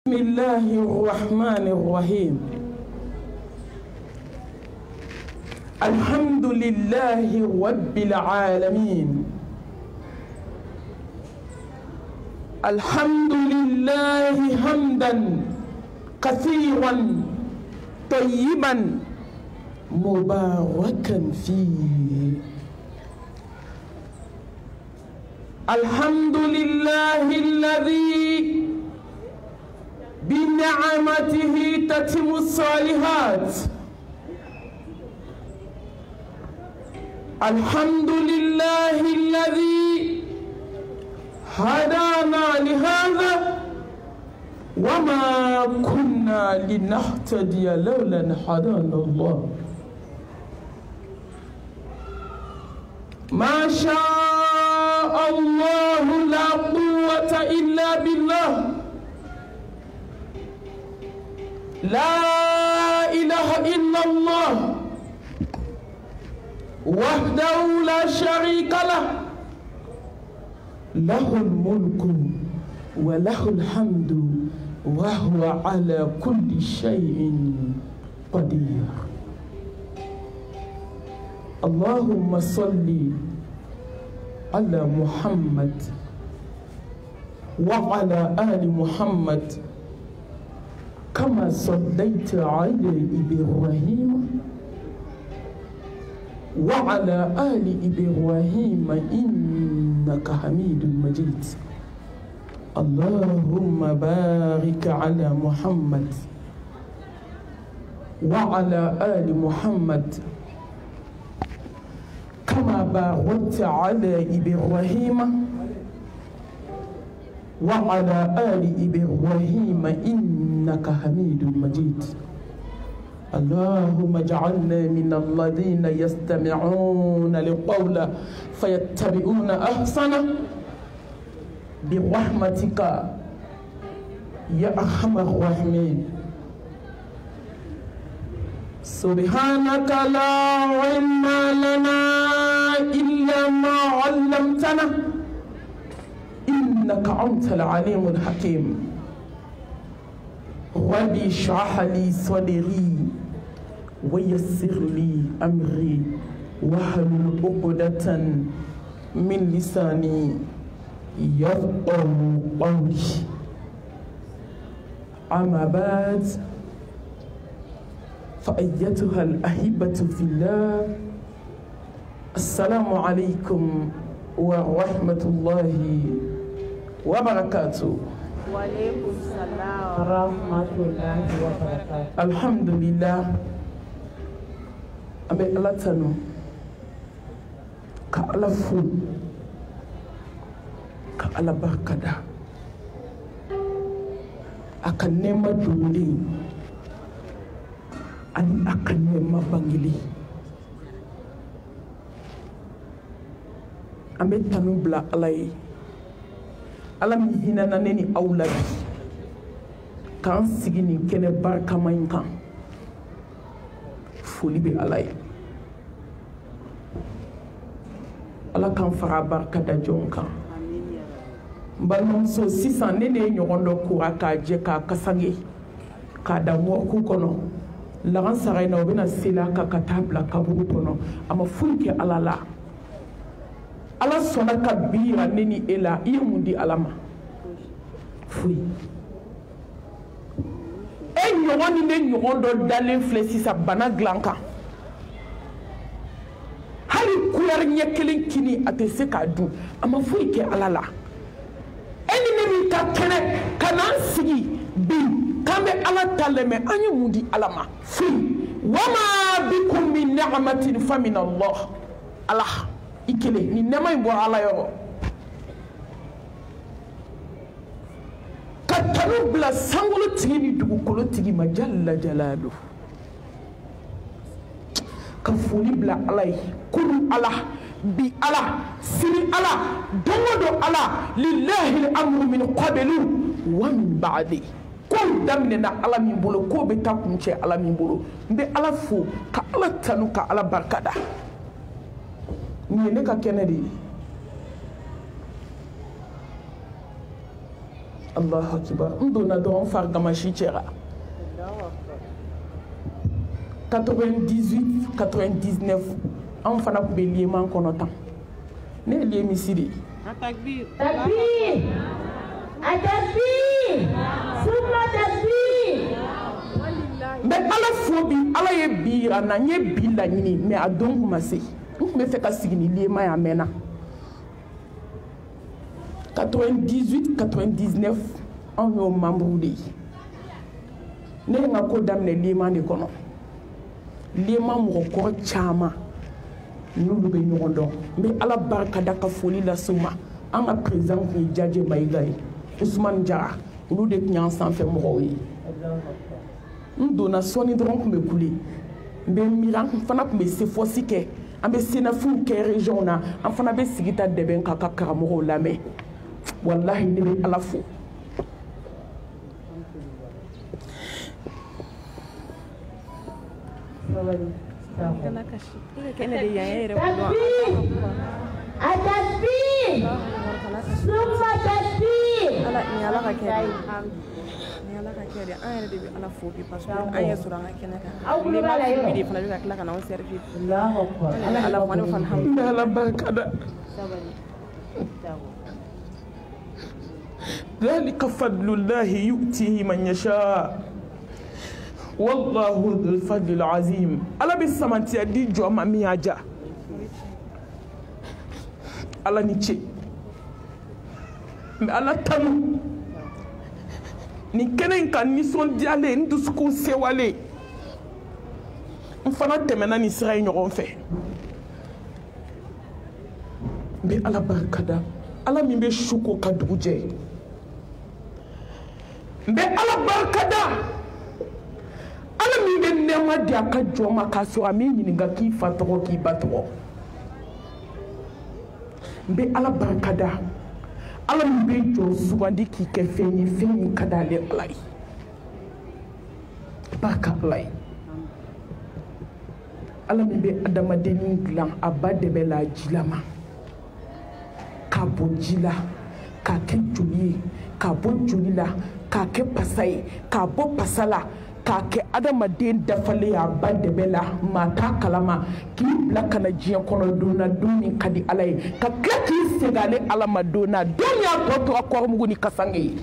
بسم الله الرحمن الرحيم. الحمد لله رب العالمين. الحمد لله حمدا كثيرا طيبا مباركا فيه. الحمد لله الذي بنعمته تتم الصالحات. الحمد لله الذي هدانا لهذا وما كنا لنهتدي لولا أن هدانا الله. ما شاء الله لا قوة إلا بالله. لا إله إلا الله وحده لا شريك له. له الملك وله الحمد وهو على كل شيء قدير. اللهم صل على محمد وعلى آل محمد كما صليت على إبراهيم وعلى آل إبراهيم إنك حميد مجيد. اللهم بارك على محمد وعلى آل محمد كما باركت على إبراهيم وعلى آل إبراهيم إنك حميد مجيد. اللهم اجعلنا من الذين يستمعون القول فيتبعون أحسنه برحمتك يا أرحم الراحمين. سبحانك لا علم لنا إلا ما علمتنا إنك أنت العليم الحكيم. رب اشرح لي صدري ويسر لي أمري واحلل عقدة من لساني يفقه قولي. أما بعد، فأيتها الأحبة في الله، السلام عليكم ورحمة الله وبركاته. وعليكم السلام ورحمة الله وبركاته. الحمد لله. أمي الله تنو كألا فول كألا بركدا أكن نما دولي أن أكن نما بانجلي. أمي تنو بلا ألاي alam hinana neni awlabi kan sigini kene barka mainkan foli be alay ala kan fara barka da jonka balmon so sisan nene nyogondo ko aka je ka kasange ka da mo ku kono lagan saray na obina sila ka katabla kaburu kono ama fulke alala ala sona kabira neni ela iya mundi alama fui e nyogoni ne nyogondo dalen flesi sa bana glanka hali kuyar nyekelen kini atese ka du ama fui ke alala eni ne mi ka kene kana sigi bi kambe ala taleme anyu mundi alama fui wama bikum min ni'matin fa min Allah. Allah ikele ni nema imbo ala yo katanu bla sangolo tigi ni dugukolo tigi majalla jalalu ka foli bla alay kulu ala bi ala siri ala dongodo ala lillahi al-amru min qablu wa min ba'di ko damne na ala min bolo ko be takunche ala min bolo mbe ala fo ka ala tanu ka ala barkada ni ne ka kenedi Allahu Akbar. Ndona dɔrɔn farigamashi cɛra 98 99 an fana tun bɛ liyeman kɔnɔ tan ne ye liye misi de Takbir. Takbir. Summa takbir. Mais ala fo bi ala ye bi yira na n ye bi laɲini mais a don tun ma se n tun bɛ fɛ ka sigi ni liyema ye a mɛnna 98 99 an y'o membre de ye ne ye n ka ko daminɛ liyema de kɔnɔ liyema mɔgɔkɔrɔ caman n'olu bɛ ɲɔgɔn dɔn n bɛ ala barika da ka foli lase u ma an ka président tun ye Jaje Mayiga ye Usumani Jara olu de tun y'an sanfɛ mɔgɔw ye n donna sɔɔni dɔrɔn tun bɛ kule n bɛ miiri an fana tun bɛ sefosi kɛ an bɛ senafiw kɛ région na an fana bɛ sigi ta dɛbɛn k'a ka karamɔgɔw lamɛn walahi ne bɛ ala fo Takbir. Summa takbir. Ala ka kɛ ni ala ka kɛ an yɛrɛ de bɛ ala fo bi parce que an ye sɔrɔ an ka kɛnɛ kan ni ma fi de fana bɛ ka tila ka na anw servir ala fana fa alhamdulillah ala barika da ذلك فضل الله يؤتيه من يشاء والله ذو الفضل العظيم ala bɛ samantiya di jɔ ma min y'a ja ala ni ce mais ala tanu ni kɛnɛ in ka nisɔndiyalen n dusukun sewalen n fana tɛmɛna ni sira ye ɲɔgɔn fɛ n bɛ ala barika da ala min bɛ su ko ka dugu jɛ n bɛ ala barika da ala min bɛ nɛɛma di a ka jɔn ma k'a sɔrɔ a m'i ɲininka k'i fa tɔgɔ k'i ba tɔgɔ n bɛ ala barika da ala min bɛ jɔ sugandi k'i kɛ fɛn ye fɛn min ka d'ale ala ye barika ala ye ala min bɛ adamadennin dilan a ba dɛmɛ la jilama k'a bɔ ji la k'a kɛ joli ye k'a bɔ joli la k'a kɛ pasa ye k'a bɔ pasa la k'a kɛ adamaden dafalen a ba dɛmɛ la maa t'a kalama k'i bila ka na diɲɛ kɔnɔ don na don min ka di ala ye ka tila k'i segin ale ala ma don na don min y'a tɔ tora kɔrɔmugu ni kasange ye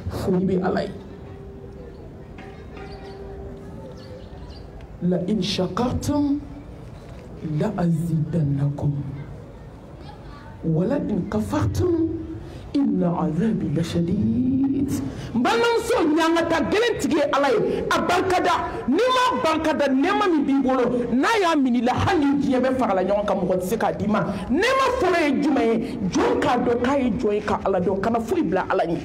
foli bɛ ala ye la in shakartum la azidannakum wala in kafartum inna azabi la shadid balimamuso ɲangata gɛlɛn tigi ye ala ye a barikada n'i ma barikada nɛɛma min b'i bolo n'a y'a minɛ hali ni diɲɛ bɛ farala ɲɔgɔn kan mɔgɔ tɛ se k'a d'i ma nɛɛma fɔlɔ ye jumɛn ye jɔn k'a dɔn k'a ye jɔn ye ka ala dɔn kana foyi bila ala ɲɛ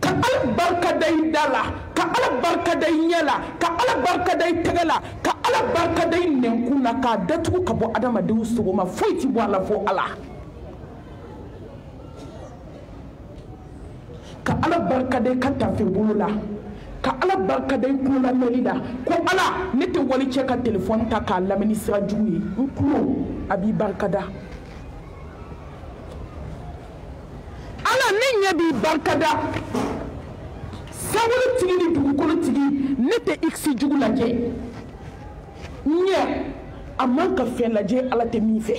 ka ala barikada i da la ka ala barikada i ɲɛ la ka ala barikada i tɛgɛ la ka ala barikada i nɛnkun na k'a datugu ka bɔ adamadenw sogo ma foyi ti bɔ a la fo ala ka ala barikada i ka tafe bolo la ka ala barikada i kulo lamɛnni la ko ala ne tɛ wali cɛ ka telefɔni ta k'a lamɛn ni sira jugu ye n kulo a b'i barikada ala ne ɲɛ b'i barikada sanwolotigi ni dugukolotigi ne tɛ x jugu lajɛ ɲɛ a man ka fɛn lajɛ ala tɛ min fɛ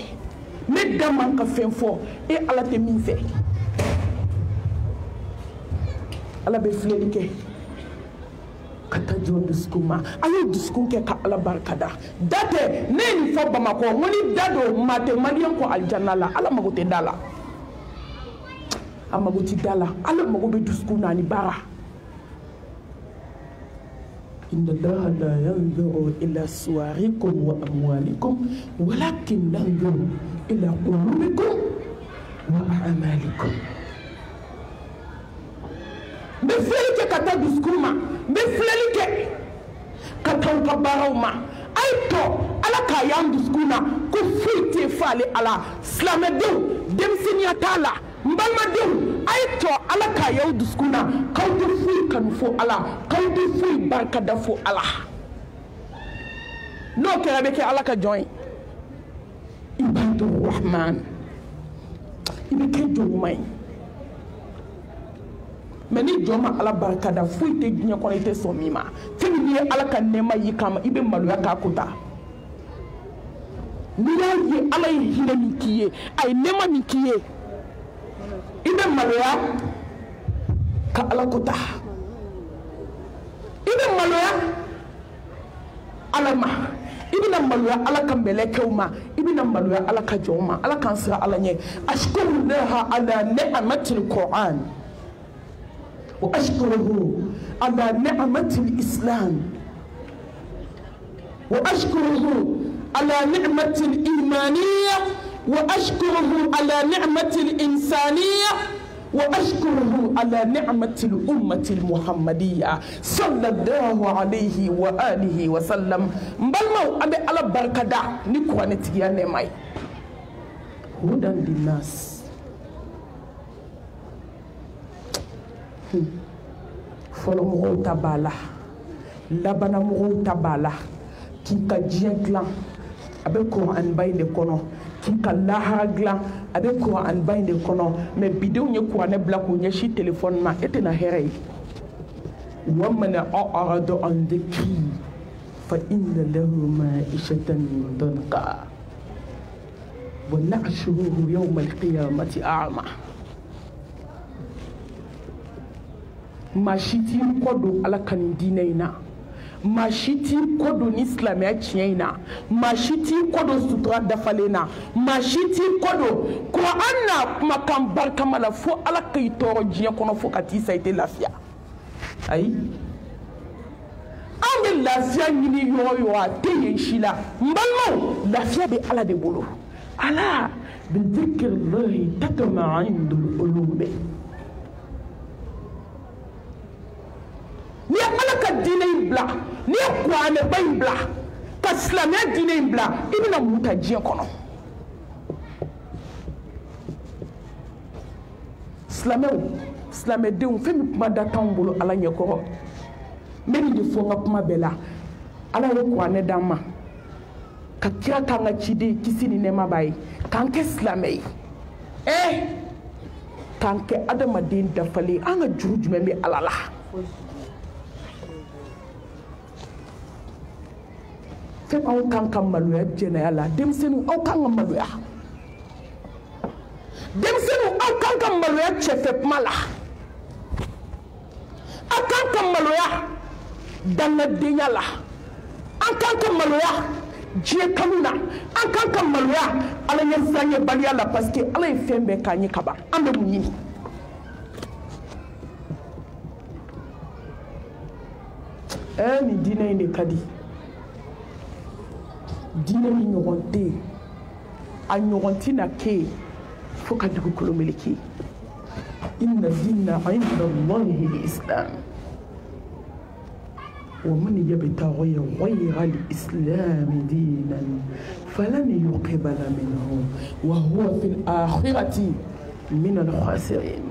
ne da man ka fɛn fɔ e ala tɛ min fɛ ala bɛ filɛli kɛ ka taa jɔ dusukun ma a y'o dusukun kɛ ka ala barikada da tɛ ne ye nin fɔ bamakɔ n ko ni da don maa tɛ maliyɛn kɔ alijanna la ala mago tɛ da la a mago tɛ da la ala mago bɛ dusukun na ani baara إن الله لا ينظر إلى صوركم وأموالكم ولكن ينظر إلى قلوبكم وأعمالكم بفلك كتا دسكوما بفلك كتا كباروما أيتو على كيان دسكوما كفيتي فالي على سلامدو دمسينيا تالا mbalmadenw a ye tɔ ala k'a y'aw dusukun na k'aw tɛ foyi kanu fo ala k'aw tɛ foyi barikada fo ala n'o kɛra bɛ kɛ ala ka jɔn ye Rahman ibe ke jomai meni joma ala baraka da fuite nya ko ite somima fini ala kan nema yikama ibe maluya ka kuta ni ye ala hina mikiye ay nema mikiye ibe maluya ka ala kuta ibe maluya ala ma ibina maluya ala kan belekewma ibina maluya ala ka joma ala kan sira ala nye ashkuru laha ala ni'matil qur'an wa ashkuruhu ala ni'matil islam wa ashkuruhu ala ni'matil imaniyya wa ashkuruhu ala ni'matil insaniyya وأشكره على نعمة الأمة المحمدية صلى الله عليه وآله وسلم مبالمو أبي على بركة دا نكوى نتيجة نماي هدى للناس فلو مغو تبالا لبنا مغو تبالا كيكا جيغلان أبي قرآن باي نكونو kinka lahagla avec quoi en bain de kono mais bidon nye quoi ne black ou nye chi téléphone ma était na herey wa man a'rada an dhikri fa inna lahu ma'ishatan danqa wa nahshuruhu yawm al-qiyamati a'ma ma shiti kodo ala kan dinaina ma shiti kodo ni islamia tiena ma shiti kodo sutra dafalena ma shiti kodo Qur'an na makam barka mala fo ala kay toro jiya kono fo kati ça été lafia ay ambe lafia ni yo ateye shila mbalmo lafia be ala de bolo ala bi dhikrillahi tatma'indul qulub ni ala ka dine bla ni kwa ne bay bla ka islamia dine bla ibina muta jiya kono islamia de un femi kuma da tambolo ala nyeko meni de fo nga kuma bela ala ye kwa ne dama ka kira ka nga chide kisini ne mabai kanke islamai kanke adama din da fali anga jurujume me alala fem aw kanka maluya jena yalla dem senu aw kanka maluya dem senu aw kanka maluya chefep mala akanka maluya danga denyala akanka maluya je kanuna akanka maluya ala yensanye bali yalla parce que ala e fembe kanyi kaba ambe munyi ni dina inde kadi dina mi ñogonte a ñogontina ke fo ka dugu kolomeleki inna dinna inda allahi lislam ومن يبتغي غير الإسلام دينا فلن يقبل منه وهو في الآخرة من الخاسرين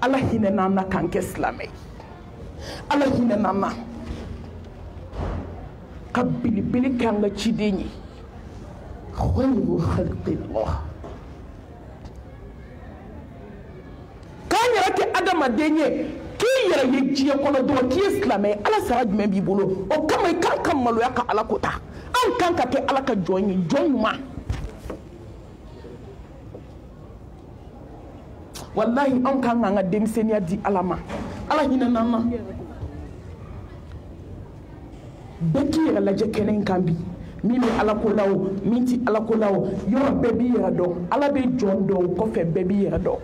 الله هنا نانا كان كإسلامي الله هنا نانا قبل بلي كان لتشديني خير خلق الله adama denye ki yara ye jiye kono do ki islamé ala sara jumɛn b'i bolo o kama i kan ka maloya ka ala kota an kan ka kɛ ala ka jɔn ye jɔn ɲuman wallahi an kan ka an ka denmisɛnniya di ala ma ala hinɛ n'an na bɛɛ k'i yɛrɛ lajɛ kɛnɛ in kan bi min bɛ ala ko la o min ti ala ko la o yɔrɔ bɛɛ b'i yɛrɛ dɔn ala bɛ jɔn dɔn o kɔfɛ bɛɛ b'i yɛrɛ dɔn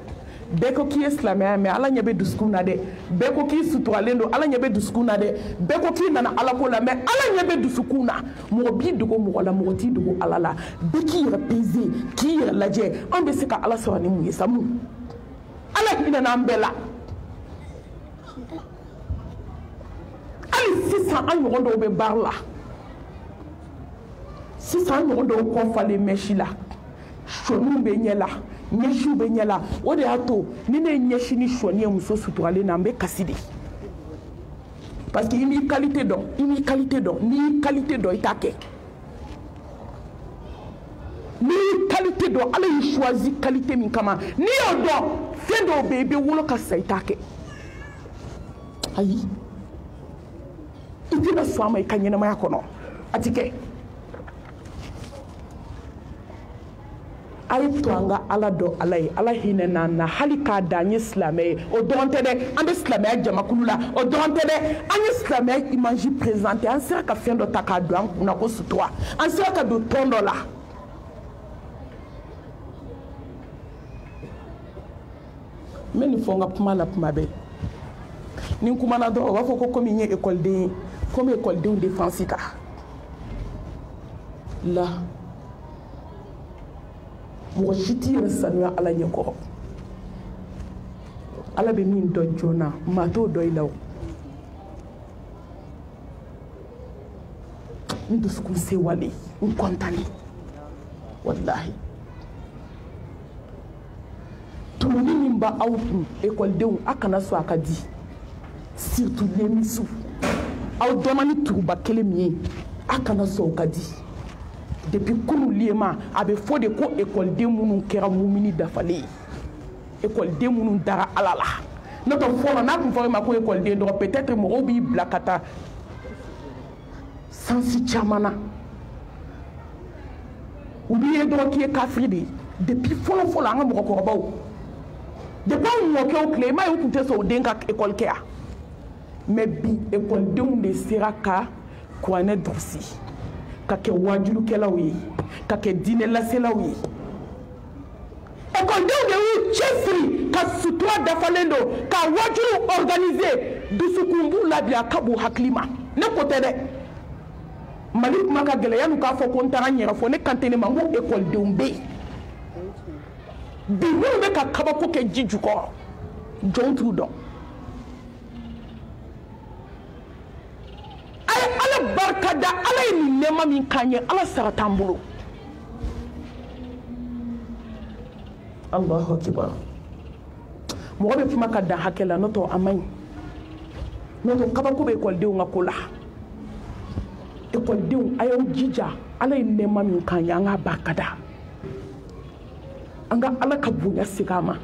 bɛɛ ko k'i ye silamɛya mɛ ala ɲɛ bɛ dusukun na dɛ bɛɛ ko k'i suturalen don ala ɲɛ bɛ dusukun na dɛ bɛɛ ko k'i nana ala ko la mɛ ala ɲɛ bɛ dusukun na mɔgɔ b'i dogo mɔgɔ la mɔgɔ t'i dogo ala la bɛɛ k'i yɛrɛ peze k'i yɛrɛ lajɛ an bɛ se ka ala sɔrɔ ni mun ye samu ala hinɛ n'an bɛɛ la hali sisan an ɲɔgɔn dɔw bɛ baara la sisan an ɲɔgɔn dɔw kɔfalen mɛsi la sɔniw bɛ ɲɛ la ɲɛsiw bɛ ɲɛ la o de y'a to ni ne ye ɲɛsi ni sɔni ye muso suturalen na n bɛ kasi de parce que il qualité dɔn n'i qualité dɔn i t'a kɛ n'i qualité dɔn ala y'i choisi qualité min kama n'i y'o dɔn fɛn dɔw bɛ yen i bɛ wolo ka sa i t'a kɛ ayi i tɛna sɔn a ma i ka ɲɛnamaya kɔnɔ a ti kɛ a ye to an ka ala dɔn ala ye ala hinɛ n'an na hali k'a da an ye silamɛ ye o dɔrɔn tɛ dɛ an bɛ silamɛya jamakulu la o dɔrɔn tɛ dɛ an ye silamɛya image présenté an sera ka fɛn dɔ ta k'a don an kunna ko sutura an sera ka don tɔn dɔ la n bɛ nin fɔ n ka kuma la kuma bɛɛ ni n kumana dɔrɔn u b'a fɔ ko komi n ye ekɔliden ye komi ekɔlidenw défense kan la mɔgɔ si t'i yɛrɛ sanuya ala ɲɛkɔrɔ ala bɛ min dɔn joona maa t'o dɔn i la o n dusukun sewale n kɔntane walahi tumuni min b'a aw kun ekɔlidenw a kana sɔn a ka di surtout lemisiw aw dɔnna ni turuba kelen min ye a kana sɔn o ka di depuis kunu liema a bɛ fɔ de ko ekɔliden minnu kɛra mumini dafalen ye ekɔliden minnu dara ala la n'o tɛ fɔlɔ n'a tun fɔra i ma ko ekɔliden dɔrɔn peut-être mɔgɔw b'i bila ka taa sansi caman na u b'i ye dɔrɔn k'i ye kafiri de ye depuis fɔlɔ fɔlɔ an ka mɔgɔkɔrɔbaw depuis an mɔkɛw tile i m'a ye u tun tɛ sɔn u den ka ekɔli kɛ yan mais bi ekɔlidenw de sera ka kuranɛ durusi ka kɛ wajulukɛlaw ye ka kɛ diinɛ laselaw ye ekɔlidenw de y'u cɛsiri ka sutura dafalen don ka wajulu organiser dusukun b'u labila ka b'u hakili ma ne ko tɛ dɛ mali kuma ka gɛlɛya n'u k'a fɔ ko n taara n yɛrɛ fɔ ne kan tɛ ne ma n ko ekɔlidenw bɛ yen bi minnu bɛ ka kabako kɛ ji jukɔrɔ jɔn t'u dɔn ala barika da ala ye nin nɛɛma min k'an ye ala sara t'an bolo alahu akibar mɔgɔ bɛ kuma ka dan hakɛ la n'o tɛ a man ɲi n'o tɛ kabako bɛ ekɔlidenw ka ko la ekɔlidenw a y'aw jija ala ye nɛɛma min k'an ye an k'a barika da an ka ala ka bonya segin a ma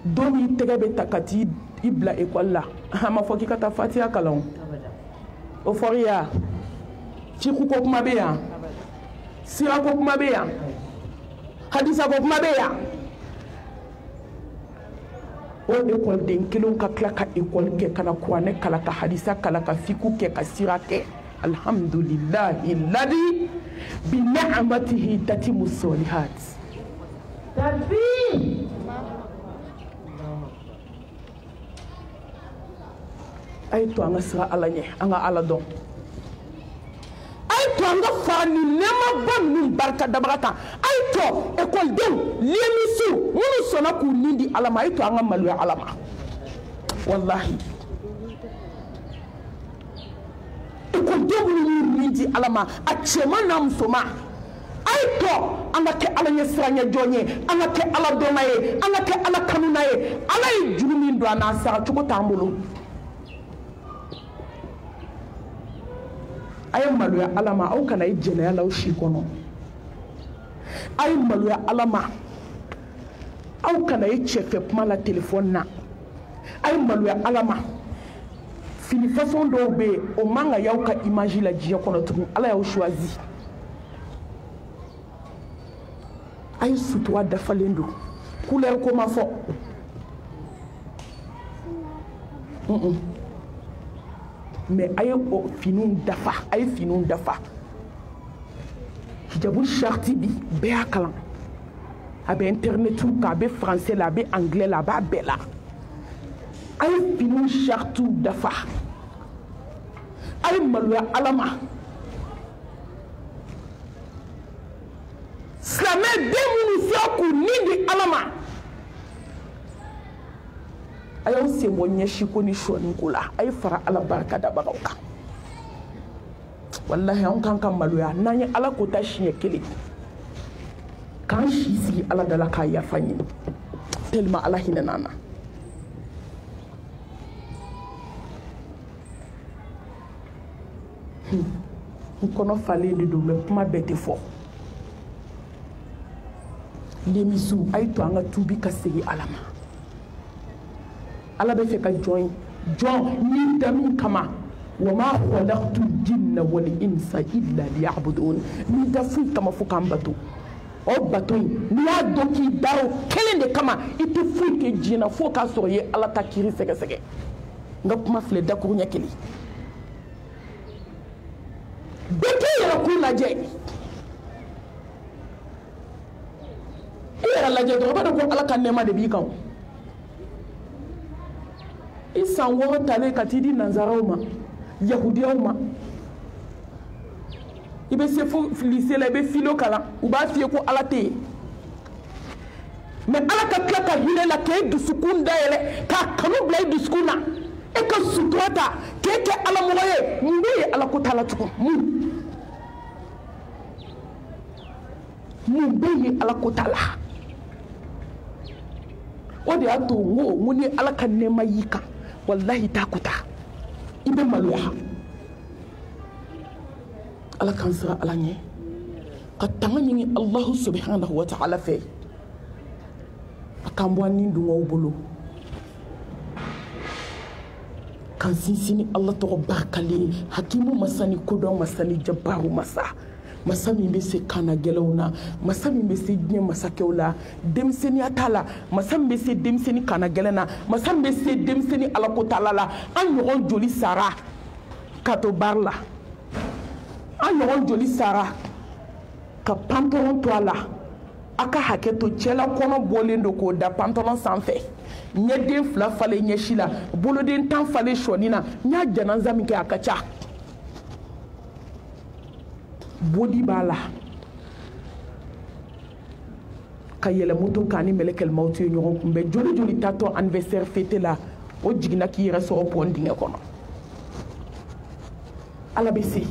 don min tɛgɛ bɛ ta ka t'i bila ekɔli la a ma fɔ k'i ka taa fatiha kalan o fɔra yan ciku ko kuma bɛ yan sira ko kuma bɛ yan hadisa ko kuma bɛ yan o ekɔliden kelenw ka tila ka ekɔli kɛ ka na kuranɛ kalan ka hadisa kalan ka fiku kɛ ka sira kɛ alhamdulilahi ladi bi ni'amatihi tatimu solihat takbir a ye to an ka siran ala ɲɛ an ka ala dɔn a ye to an ka fara nin nɛɛmaba ninnu barika dabaga kan a ye to ekɔlidenw lemisiw minnu sɔnna k'u nin di ala ma a ye to an ka maloya ala ma walahi ekɔlidenw minnu y'u nin di ala ma a cɛman n'a musoman a ye to an ka kɛ ala ɲɛ siran ɲɛ jɔn ye an ka kɛ ala dɔnna ye an ka kɛ ala kanuna ye ala ye juru min don an na a sara cogo t'an bolo a ye maloya ala ma aw kana ye jɛnɛya la aw si kɔnɔ a ye maloya ala ma aw kana ye cɛfɛ kuma la telefɔni na a ye maloya ala ma fini façon dɔw bɛ yen o man ka y'aw ka image la diɲɛ kɔnɔ tugun ala y'aw choisi a ye sutura dafalen don couleur ko ma fɔ mais a ye finiw dafa a ye finiw dafa hijabu charti bi bɛɛ y'a kalan a bɛ internetu kan a bɛ français la a bɛ anglais la a b'a bɛɛ la a ye finiw chartiw dafa a ye maloya ala ma silamɛ den minnu sera k'u nin di ala ma a y'aw sen bɔ ɲɛsiko ni sɔɔniko la a ye fara ala barika dabagaw kan walahi anw kan ka maloya n'an ye ala ko ta siɲɛ kelen k'an si sigi ala da la k'a yafa ɲini tellement ala hinɛ n'an na n kɔnɔ falen de don mɛ kuma bɛɛ tɛ fɔ denmisiw a ye to an ka tuubi ka segin ala ma ala bɛ fɛ ka jɔn ni da min kama wa ma khalaqtu jinna wal insa illa liya'budun ni da foyi kama fo k'an bato o bato in n'i y'a dɔn k'i da o kelen de kama i tɛ foyi kɛ diɲɛ na fo k'a sɔrɔ i ye ala ta kiiri sɛgɛsɛgɛ n ka kuma filɛ dakuru ɲɛ kelen bɛɛ k'i yɛrɛ kun lajɛ i yɛrɛ lajɛ dɔrɔn i b'a dɔn ko ala ka nɛɛma de b'i kan i san 6 talen ka t'i di nanzaraw ma yahudiyaw ma i bɛ se fo lycée la i bɛ philo kalan u b'a f'i ye ko ala tɛ yen mais ala ka tila ka hinɛ la k'e dusukun dayɛlɛ k'a kanu bila i dusukun na e ka sutura ta k'e kɛ alamɔgɔ ye mun bɛ ye ala ko t'a la tugun mun bɛ ye ala ko t'a la o de y'a to n ko ni ala ka nɛɛma y'i kan wallahi t'a ko ta i bɛ maloya ala k'an sira ala ɲɛ ka tanga ɲini alahu subhanahu wa ta'ala fɛ a k'an bɔ an ni dungaw bolo k'an sinsin ni ala tɔgɔ barikalen hakimu masa ni kodɔn masa ni jabaru masa min bɛ se kaana gɛlɛnw na masa min bɛ se diɲɛ masakɛw la denmisɛnniya t'a la masa min bɛ se denmisɛnnin kaana gɛlɛn na masa min bɛ se denmisɛnnin alakotala la an ɲɔgɔn joli sara ka to baara la an ɲɔgɔn joli sara ka pantalon to a la a ka hakɛ to cɛla kɔnɔ bɔlen don k'o da pantalon sanfɛ ɲɛden 2 falen ɲɛsi la boloden 10 falen sɔni na n y'a janaza min kɛ a ka ca bodi b'a la ka yɛlɛ moto kan ni mɛlɛkɛlimaw ye ɲɔgɔn kunbɛn joli tatɔ anniversaire fête la o jiginna k'i yɛrɛ sɔrɔ pɔn dingɛ kɔnɔ ala bɛ se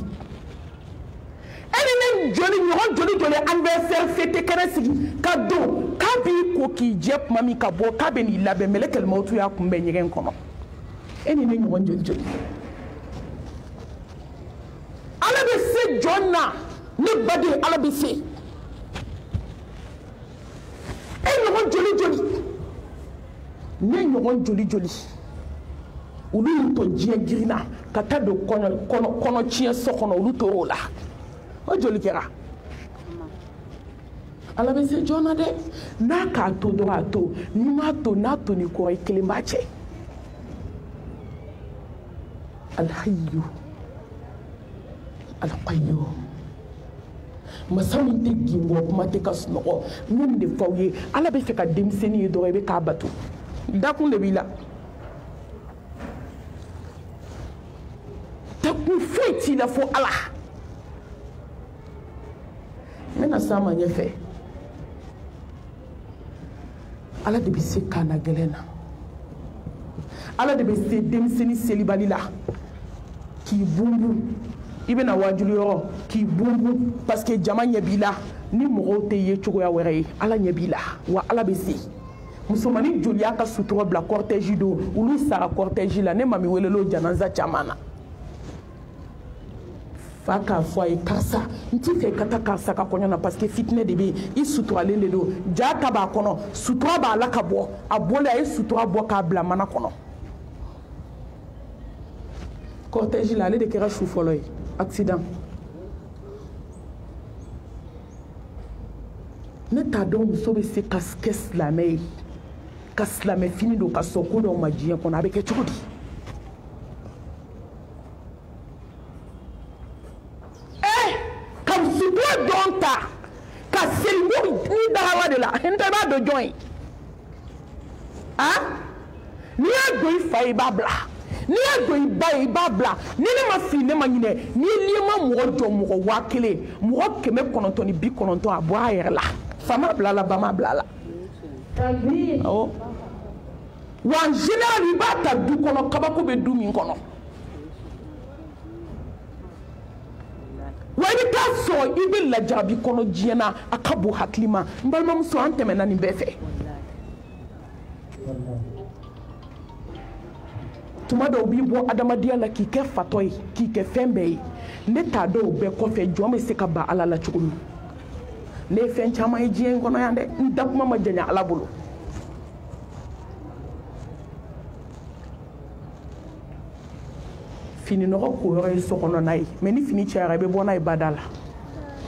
ɲɔgɔn joli anniversaire fête kɛnɛ sigi ka don k'a b'i ko k'i jɛ kuma min ka bɔ k'a bɛ n'i labɛn mɛlɛkɛlimaw y'a kunbɛn ɲɛgɛn kɔnɔ e ni ne ɲɔgɔn joli ala bɛ se jɔn na ne baden ala bɛ se e ɲɔgɔn joli ne ɲɔgɔn joli olu y'u to diɲɛ girinna ka taa don kɔnɔ tiɲɛ so kɔnɔ olu tor'o la o joli kɛra ala bɛ se jɔn na dɛ n'a k'a to dɔrɔn a to n'i m'a to n'a to ni kɔrɔ i kelen b'a cɛ alhayu alqayyum masa min tɛ ginbɔ kuma tɛ ka sunɔgɔ min de f'aw ye ala bɛ fɛ ka denmisɛnnin ye dɔrɔn i bɛ k'a bato dakun de b'i la dakun foyi t'i la fo ala n bɛna s'a ma ɲɛfɛ ala de bɛ se kaana gɛlɛn na ala de bɛ se denmisɛnnin selibali la k'i bunbun i bɛna wajuli yɔrɔ k'i bunbun parce que jama ɲɛ b'i la ni mɔgɔw tɛ ye cogoya wɛrɛ ye ala ɲɛ b'i la wa ala bɛ se musomanin joli y'a ka sutura bila cortège don olu sara cortège la ne ma mi welelo janaza caman na fa k'a fɔ a ye karisa n t'i fɛ i ka taa karisa ka kɔɲɔ na parce que fitinɛ de bɛ yen i suturalen de don ja ta b'a kɔnɔ sutura b'a la ka bɔ a bɔlen a ye sutura bɔ k'a bila mana kɔnɔ cortège la ale de kɛra su fɔlɔ ye accident ne t'a dɔn muso bɛ se ka kɛ silamɛ ye ka silamɛ fini don ka sɔn ko dɔw ma diɲɛ kɔnɔ a bɛ kɛ cogo di ka sutura dɔn ta ka seli ni dahara de la n tɛ b'a dɔn jɔn ye n'i y'a dɔn i fa ye i b'a bila n'i y'a dɔn i ba ye i b'a bila ni ne ma fili ne ma ɲinɛ n'i ma mɔgɔ jɔ mɔgɔ 1000 mɔgɔ 990 a bɔra a yɛrɛ la fa ma bila la ba ma bila la awɔ wa en général i b'a ta du kɔnɔ kabako bɛ du min kɔnɔ wa i bɛ taa sɔrɔ i bɛ lajarabi kɔnɔ diɲɛ na a ka bon hakili ma n balimamuso an tɛmɛna nin bɛɛ fɛ tuma dɔw b'i bɔ adamadenya la k'i kɛ fatɔ ye k'i kɛ fɛn bɛɛ ye ne t'a dɔn o bɛɛ kɔfɛ jɔn bɛ se ka ban Ala la cogo min ne ye fɛn caman ye diɲɛ in kɔnɔ yan dɛ n da kuma ma janya Ala bolo fini nɔgɔ ko yɔrɔ ye so kɔnɔ n'a ye mais ni fini cayara i bɛ bɔ n'a ye bada la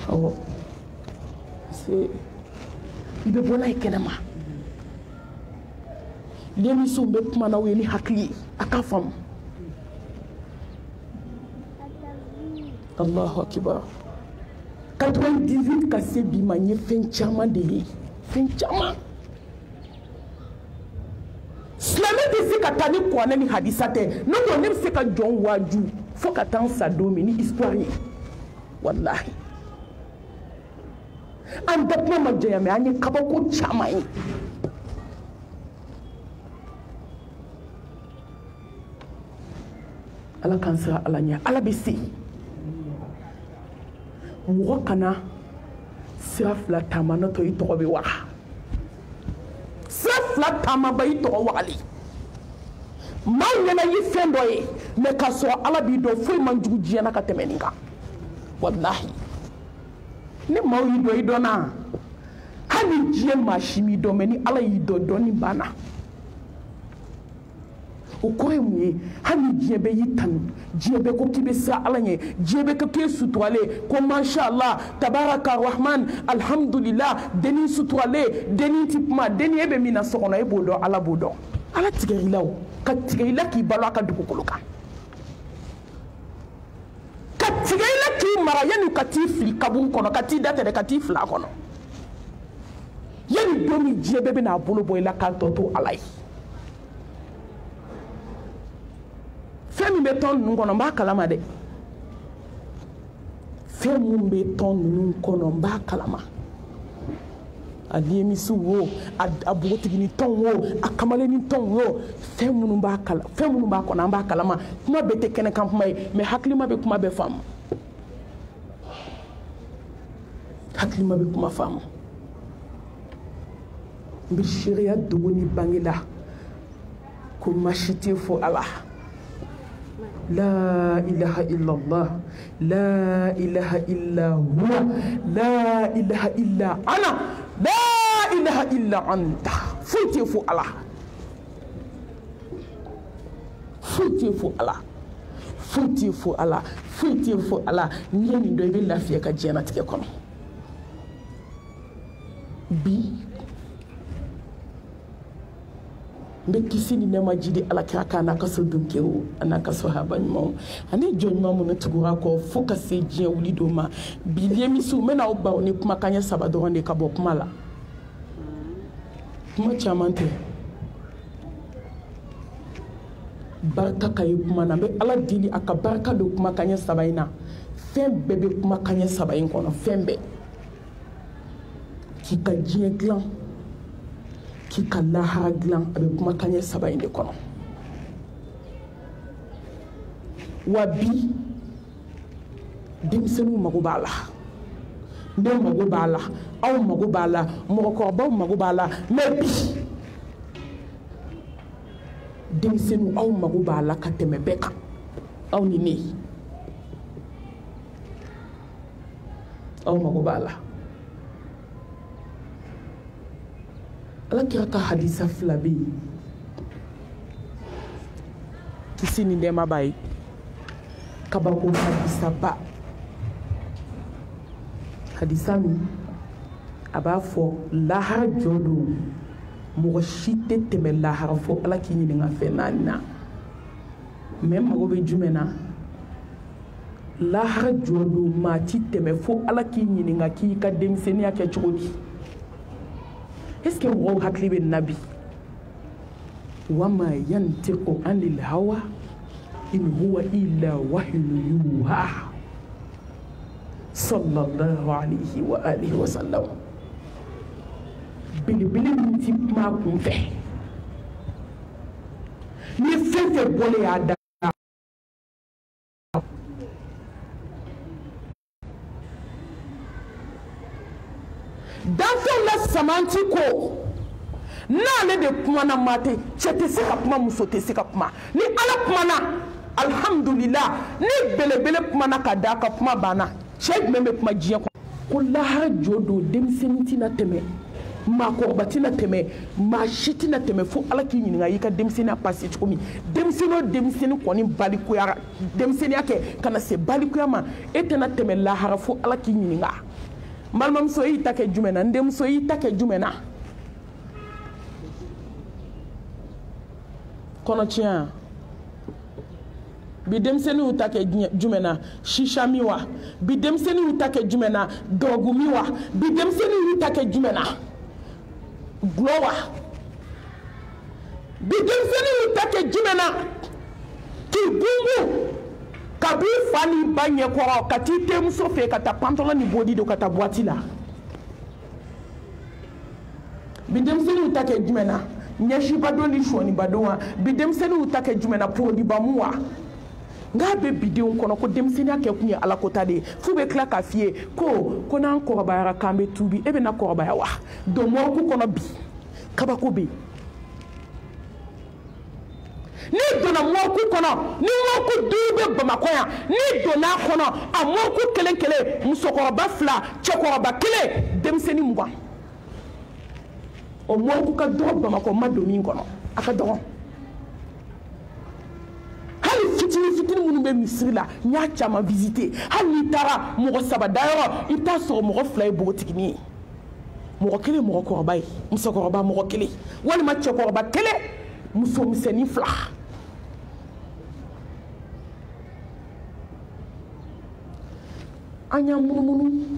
awɔ i bɛ bɔ n'a ye kɛnɛma l'émission bɛ kuma n'aw ye ni hakili ye a k'a faamu Allahu Akbar 98 ka se bi ma n ye fɛn caman de ye fɛn caman silamɛ tɛ se ka taa ni kuranɛ ni hadisa tɛ ne ko ne bɛ se ka jɔn waaju fo ka taa n sa don min ni histoire ye walahi an da kuma ma janya mais an ye kabako caman ye Ala k'an sira Ala ɲɛ Ala bɛ se mɔgɔ kana sira fila taama n'o tɛ i tɔgɔ bɛ waga sira fila taama ba i tɔgɔ wagali maa ɲɛna ye fɛn dɔ ye mais k'a sɔrɔ Ala b'i dɔn foyi man jugu diɲɛ na ka tɛmɛ nin kan walahi ni maaw y'i dɔn i dɔnna hali diɲɛ maa si m'i dɔn mais ni Ala y'i dɔn dɔnni banna o kɔrɔ ye mun ye hali ni diɲɛ bɛɛ y'i tanu diɲɛ bɛɛ ko k'i bɛ siran Ala ɲɛ diɲɛ bɛɛ ko k'i ye suturalen ko masha Allah tabaraka rahman alhamdulillah denni suturalen denni ti kuma denni e bɛ min na so kɔnɔ e b'o dɔn Ala b'o dɔn Ala tigɛ i la o ka tigɛ i la k'i balo a ka dugukolo kan ka tigɛ i la k'i mara yanni ka t'i fili kaburu kɔnɔ ka t'i datɛrɛ ka t'i fili a kɔnɔ yanni don min diɲɛ bɛɛ bɛna a bolo bɔ i la k'a tɔ to Ala ye fɛn min bɛ tɔn ninnu kɔnɔ n b'a kalama dɛ fɛn min bɛ tɔn ninnu kɔnɔ n b'a kalama a liemisiw wo a bogotigini tɔn wo a kamalenni tɔn wo fɛn minnu b'a kɔnɔ an b'a kalama kuma bɛɛ tɛ kɛnɛkan kuma ye mais hakilima bɛ kuma bɛɛ faamu hakilima bɛ kuma faamu n bɛ seereya dogo ni bange la ko maa si tɛ fo Ala لا إله إلا الله لا إله إلا هو لا إله إلا أنا لا إله إلا أنت فوتي فو الله فوتي فو الله فوتي فو الله فوتي فو الله نيني دو يبي لافيا كجينا تكيكم بي mbe kisi ni nema jidi Ala kira ka na kaso dunkewo ana kaso haba ɲumanw ani jɔn ɲuman minnu tugura kɔ fo ka se diɲɛ wuli don ma bi liemisiw mena o baw ni kumakan ɲɛ 3 dɔrɔn de ka bɔ kuma la kuma caman tɛ barika ka ye kuma na mbe Ala deli a ka barika don kumakan ɲɛ 3 in na fɛn bɛɛ bɛ kumakan ɲɛ 3 in kɔnɔ fɛn bɛɛ k'i ka diɲɛ dilan k'i ka lahara dilan a bɛ kumakan ɲɛ 3 in de kɔnɔ wa bi denmisɛnninw mago b'a la ne mago b'a la aw mago b'a la mɔgɔkɔrɔbaw mago b'a la mais bi denmisɛnninw aw mago b'a la ka tɛmɛ bɛɛ kan aw ni ne aw mago b'a la Ala kira ka hadisa fila bɛ yen kisi ni nɛɛma b'a ye kabako hadisa ba hadisa min a b'a fɔ lahara jɔ don mɔgɔ si tɛ tɛmɛ lahara fo Ala k'i ɲininka fɛn 4 na mais mago bɛ jumɛn na lahara jɔ don maa ti tɛmɛ fo Ala k'i ɲininka k'i ka denmisɛnniya kɛ cogo di est-ce que mɔgɔw hakili bɛ nabi wama yantiqu anil hawa in huwa illa wahyun yuha sallallahu alayhi wa alihi wa sallam belebele min ti kuma kun fɛ ni fɛn fɛn bɔlen y'a da danfɛnw la samanti ko n'ale de kumana maa tɛ cɛ tɛ se ka kuma muso tɛ se ka kuma ni Ala kumana alhamdulillah ni belebele kuma na ka da ka kuma bana cɛ jumɛn bɛ kuma diɲɛ kɔnɔ ko lahara jɔ don denmisɛnnin tɛna tɛmɛ maakɔrɔba tɛna tɛmɛ maa si tɛna tɛmɛ fo ala k'i ɲininka i ka denmisɛnniya passe cogo min denmisɛnnin o denmisɛnnin kɔni balikuyara denmisɛnniya kɛ ka na se balikuya ma e tɛna tɛmɛ lahara fo ala k'i ɲininka n balimamuso e y'i ta kɛ jumɛn na n denmuso e y'i ta kɛ jumɛn na kɔnɔtiɲɛ bi denmisɛnninw ta kɛ jumɛn na shisha mi wa bi denmisɛnninw ta kɛ jumɛn na dɔrɔgu mi wa bi denmisɛnninw ta kɛ jumɛn na gulɔ wa bi denmisɛnninw ta kɛ jumɛn na k'i gungun ka b'i fa ni ba ɲɛkɔrɔ ka t'i terimuso fɛ ka taa pantalon ni bodi don ka taa boîte la bi denmisɛnninw ta kɛ jumɛn na ɲɛsiba don ni sɔniba don wa bi denmisɛnninw ta kɛ jumɛn na porodibamu wa nka bɛ bidenw kɔnɔ ko denmisɛnniya kɛ kun ye ala kota de ye f'u bɛ tila k'a f'i ye ko n'an kɔrɔbayara k'an bɛ tuubi e bɛ na kɔrɔbaya wa don mɔrɔku kɔnɔ bi kabako bɛ yen n'i donna mɔrɔku kɔnɔ ni mɔrɔku duuru bɛ bamakɔ yan n'i donna a kɔnɔ a mɔrɔku kelen kelen musokɔrɔba 2 cɛkɔrɔba 1 denmisɛnnin 20 o mɔrɔku ka dɔgɔ bamakɔ ma don min kɔnɔ a ka dɔgɔ fitini minnu bɛ misiri la n y'a caman visiter hali n'i taara mɔgɔ 3 dayɔrɔ i bɛ taa sɔrɔ mɔgɔ 2 ye bogotigini ye mɔgɔ 1 mɔgɔkɔrɔba ye musokɔrɔba mɔgɔ 1 walima cɛkɔrɔba 1 musomisɛnnin 2 an y'an munumunu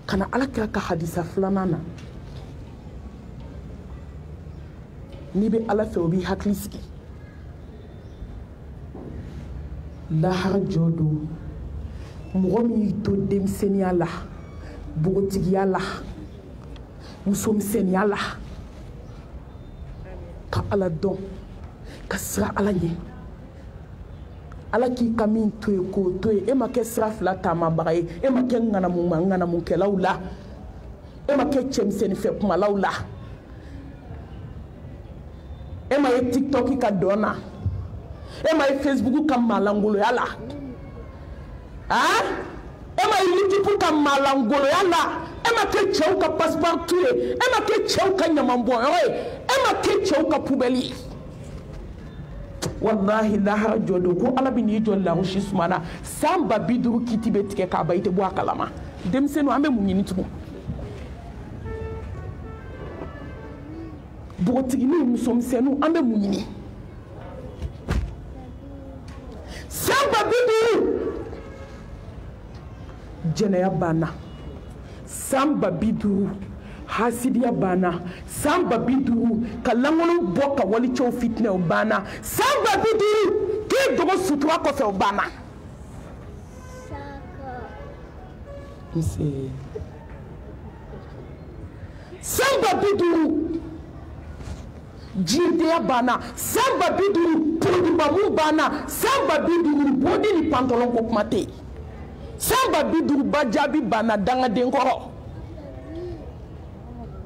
ka na alakira ka hadisa 2nan na n'i bɛ ala fɛ o b'i hakili sigi lahara jɔ don mɔgɔ min y'i to denmisɛnniya la bogotigiya la musomisɛnniya la ka ala dɔn ka sira ala ɲɛ ala k'i ka min to ye k'o to ye e ma kɛ sira 2 taamabaga ye e ma kɛ ŋanamukɛlaw la e ma kɛ cɛmisɛnnifɛ kumalaw la e ma ye tiktok ka dɔn na e ma ye facebook ka malangoloya la e ma ye youtube ka malangoloya la e ma kɛ cɛw ka passeport ye e ma kɛ cɛw ka ɲamanbɔnyɔrɔ ye e ma kɛ cɛw ka poubelle ye wallahi lahara jɔ don ko ala bɛ n'i jɔ larusi sumana san 50 kiti bɛ tigɛ k'a ban i tɛ bɔ a kalama denmisɛnninw an bɛ mun ɲini tugun bogotiginiw musomisɛnninw an bɛ mun ɲini san 50 jɛnɛya banna san 50 hasidiya banna san 50 ka langolo bɔ ka walicɛw fitinɛ o banna san 50 k'i dogo sutura kɔfɛ o banna san 50 jidenya banna san 50 porodubamu banna san 50 bodi ni pantalon ko kuma tɛ yen san 50 bajaabi banna dangaden kɔrɔ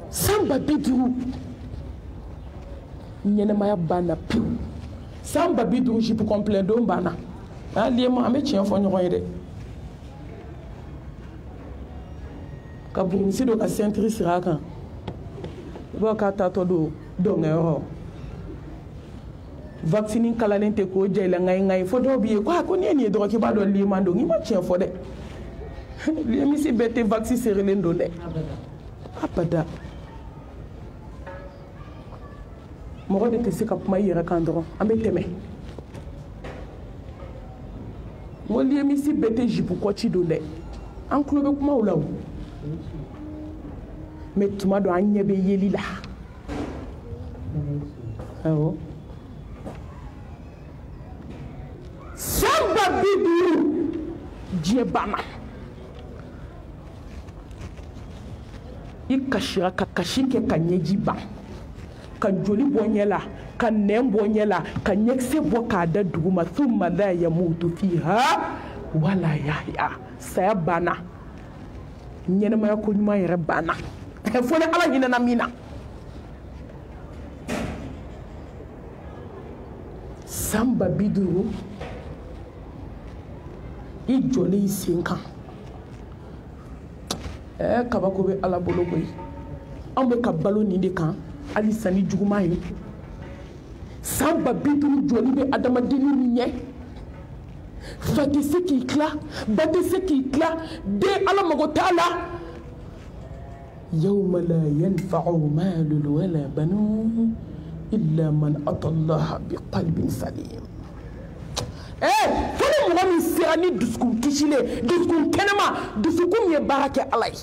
san 50 ɲɛnɛmaya banna pewu san 50 jipu complet don banna hali an bɛ tiɲɛ fɔ ɲɔgɔn ye dɛ ka burumisi dɔ ka sentiri siri a kan i b'a k'a taatɔ don dɔnkɛyɔrɔ vaccine kalalen tɛ k'o jɛla ŋayi fo dɔw b'i ye ko n'i ye nin ye dɔrɔn k'i b'a dɔn liman don i ma tiɲɛ fɔ dɛ limisi bɛɛ tɛ vaccine serilen don dɛ abada mɔgɔ de tɛ se ka kuma i yɛrɛ kan dɔrɔn an bɛ tɛmɛ n ko limisi bɛɛ tɛ jipu kɔci don dɛ an tulo bɛ kumaw la o mɛ tuma dɔ an ɲɛ bɛ yeli la awɔ san 50 diɲɛ banna i kasira ka kasi kɛ ka ɲɛji ban ka joli bɔ ɲɛ la ka nɛn bɔ ɲɛ la ka ɲɛkisɛ bɔ k'a da duguma thumma la yamutu fiha wala yahya saya banna ɲɛnɛmaya ko ɲuman yɛrɛ banna fo ni ala ɲinɛna min na Samba biduru I joli sen kan kabako be ala bolo koyi an be ka balo nin de kan ali sani juguma ye Samba biduru joli be adamadeni ni ɲɛ fa tɛ se k'i tila ba tɛ se k'i tila den ala mago t'a la yawma la yanfa'u malun wala banun illa man ata Allah biqalbin salim fɔlɔ mɔgɔ min sera ni dusukun kisilen dusukun kɛnɛma dusukun ye baara kɛ ala ye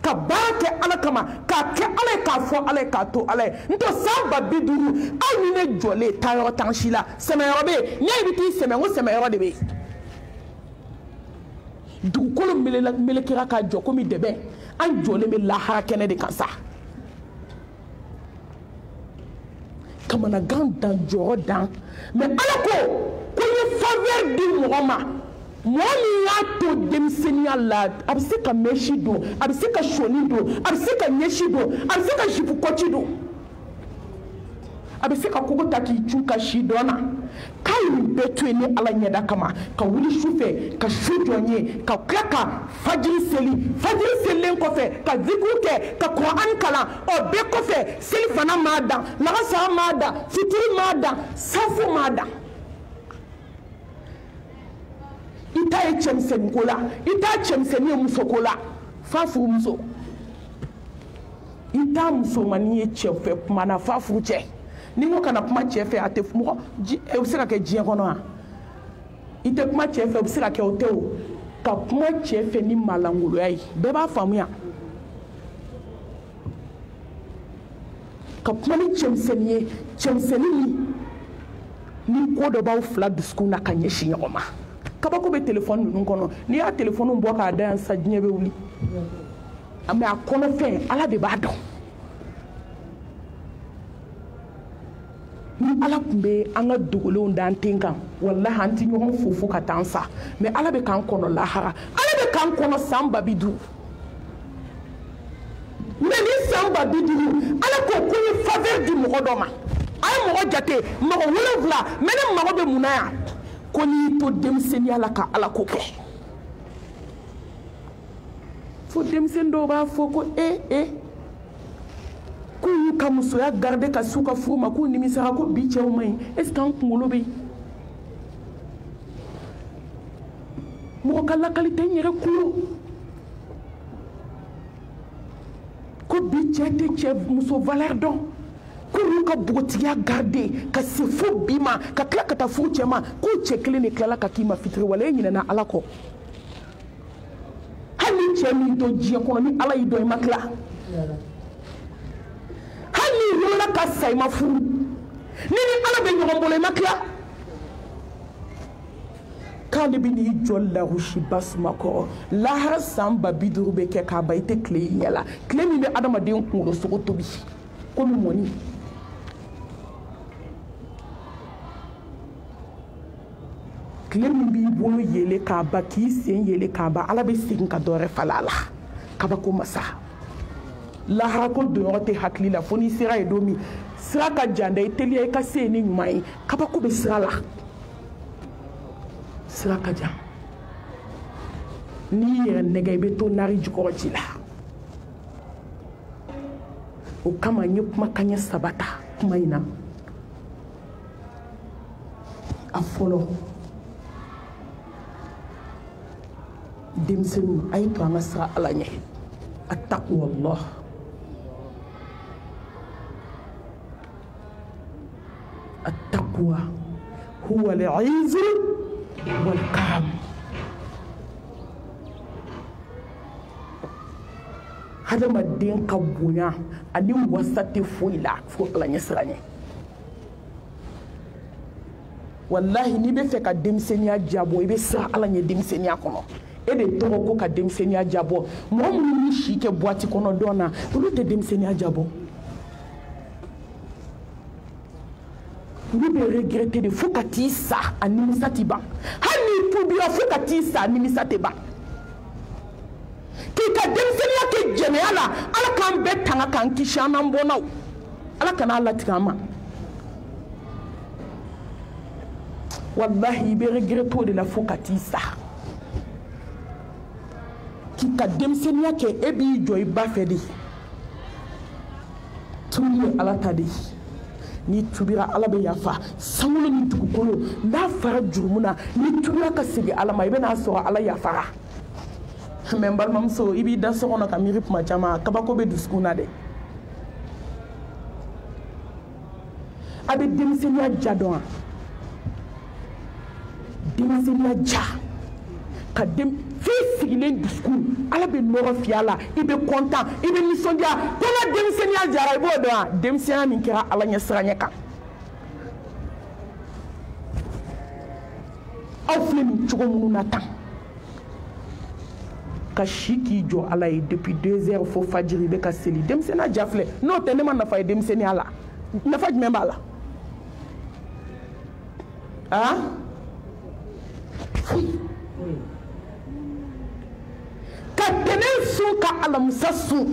ka baara kɛ ala kama k'a kɛ ala ye k'a fɔ ala ye k'a to ala ye n tɛ Samba 50 aw ni ne jɔlen taa yɔrɔ t'an si la sɛmɛyɔrɔ bɛ yen n'i bɛ t'i sɛmɛ n ko sɛmɛyɔrɔ de bɛ yen dugukolo melekera k'a jɔ komi dɛbɛ an jɔlen bɛ lahara kɛnɛ de kan sa kamanagan dan jɔyɔrɔ dan mɛ ala ko ye faveur di mɔgɔ ma mɔgɔ min y'a to denmisɛnninya la a bɛ se ka mɛsi don a bɛ se ka sɔni don a bɛ se ka ɲɛsi don a bɛ se ka zipu kɔci don a bɛ se ka kogo ta k'i cu ka si dɔn na k'a ye nin bɛɛ to yen ni ala ɲɛda kama ka wuli su fɛ ka su jɔ n ye ka tila ka fajiri selilen kɔfɛ ka zikiri kɛ ka kuran kalan o bɛɛ kɔfɛ seli fana m'a dan lagasara m'a dan fitiri m'a dan safu m'a dan i ta ye cɛmisɛnnin ko la i t'a cɛmisɛnnin ye muso ko la fa furu muso i t'a musomanin ye cɛ fɛ kuma na fa furu cɛ ni ko kana kuma cɛ fɛ a tɛ mɔgɔ o bɛ se ka kɛ diɲɛ kɔnɔ wa i tɛ kuma cɛ fɛ o bɛ se ka kɛ o tɛ o ka kuma cɛ fɛ ni malangoloya ye bɛɛ b'a faamuya ka kuma ni cɛmisɛnnin ye cɛmisɛnnin ni ko dɔ b'aw fila dusukun na ka ɲɛsin ɲɔgɔn ma kabako bɛ telefɔni ninnu kɔnɔ n'i y'a telefɔni bɔ k'a da yan sa diɲɛ bɛ wuli mɛ a kɔnɔfɛn ala de b'a dɔn ni ala tun bɛ an ka dogolenw d'an ten kan walahi an tɛ ɲɔgɔn fofo ka taa an sa mɛ ala bɛ k'an kɔnɔ lahara ala bɛ k'an kɔnɔ Samba 50 mɛ ni Samba 50 ala ko ye faveur di mɔgɔ dɔ ma a ye mɔgɔ jate mɔgɔ 7 mɛ ne mago bɛ mun na yan ko n'i to denmisɛnninya la ka ala ko kɛ fo denmisɛnnin dɔw b'a fɔ ko k'u y'u ka musoya garder ka s'u ka furu ma k'u nimisara ko bi cɛw man ɲi est-ce que an kunkolo bɛ yen mɔgɔ ka lakali tɛ n yɛrɛ kulo ko bi cɛ tɛ cɛ muso valeur dɔn k'u ka bogotigiya garder ka se fo bi ma ka tila ka taa furu cɛ ma k'u cɛ kelen de tilala ka k'i ma fitiri wala e ɲinɛna ala kɔ hali ni cɛ min to diɲɛ kɔnɔ ni ala y'i dɔn i ma tila hali ni wolola ka sa i ma furu ni ala bɛ ɲɔgɔn bolo i ma tila k'ale bɛ n'i jɔ larusi basuma kɔrɔ lahara Samba 50 bɛ kɛ k'a ban i tɛ tile i ɲɛ la tile min bɛ adamaden kunkolo sogo tobi komi mɔni tile min b'i bolo yele k'a ban k'i sen yele k'a ban ala bɛ segin ka dɔ wɛrɛ falen a la kabako masa lahara ko donyɔrɔ tɛ hakili la fo n'i sera yen don min sira ka jan dɛ i teliya i ka se yen ni ɲuman ye kabako bɛ sira la sira ka jan n'i yɛrɛ nɛgɛ i bɛ to nari jukɔrɔ ji la o kama n ye kumakan ɲɛ 3 ta kuma in na a fɔlɔ denmisɛnninw a ye to an ka sira ala ɲɛ attaqwallah attaqwa huwa al-'izzu wal-karam hadamaden ka bonya ani wasa tɛ foyi la fo ala ɲɛ sira ɲɛ wallahi n'i bɛ fɛ ka denmisɛnniya jabɔ i bɛ siran ala ɲɛ denmisɛnniya kɔnɔ e de tɔgɔ ko ka denmisɛnniya jabɔ mɔgɔ minnu b'i si kɛ boîte kɔnɔ dɔn na olu tɛ denmisɛnniya jabɔ olu bɛ regretter de fo ka t'i sa a nimisa tɛ ban hali n'i tubira fo ka t'i sa a nimisa tɛ ban k'i ka denmisɛnniya kɛ jɛnɛya la ala k'an bɛɛ tanga k'an kisi an n'an bɔnnaw ala kana a latigɛ an ma wallahi i bɛ regret o de la fo ka t'i sa k'i ka denmisɛnniya kɛ e b'i jɔ i ba fɛ de tubi ye ala ta de ni tubira ala bɛ yafa sankolo ni dugukolo n'a fara jurumu na ni tubira ka segin ala ma i bɛna sɔrɔ ala yafara mɛ n balimamuso i b'i da so kɔnɔ ka miiri tuma caman kabako bɛ dusukun na dɛ a bɛ denmisɛnniya ja dɔn wa denmisɛnniya ja ka f'i sigilen dusukun ala bɛ nɔgɔ fiyɛ a la i bɛ kɔntan i bɛ nisɔndiya ko n ka denmisɛnniya jara i b'o dɔn wa denmisɛnniya min kɛra ala ɲɛ siranɲɛ kan aw filɛ nin cogo minnu na tan ka si k'i jɔ ala ye depuis 2 heures fo fajiri i bɛ ka seli denmisɛnniya ja filɛ n'o tɛ ne ma nafa ye denmisɛnniya la nafa jumɛn b'a la ka tɛnɛn sun ka alamisa sun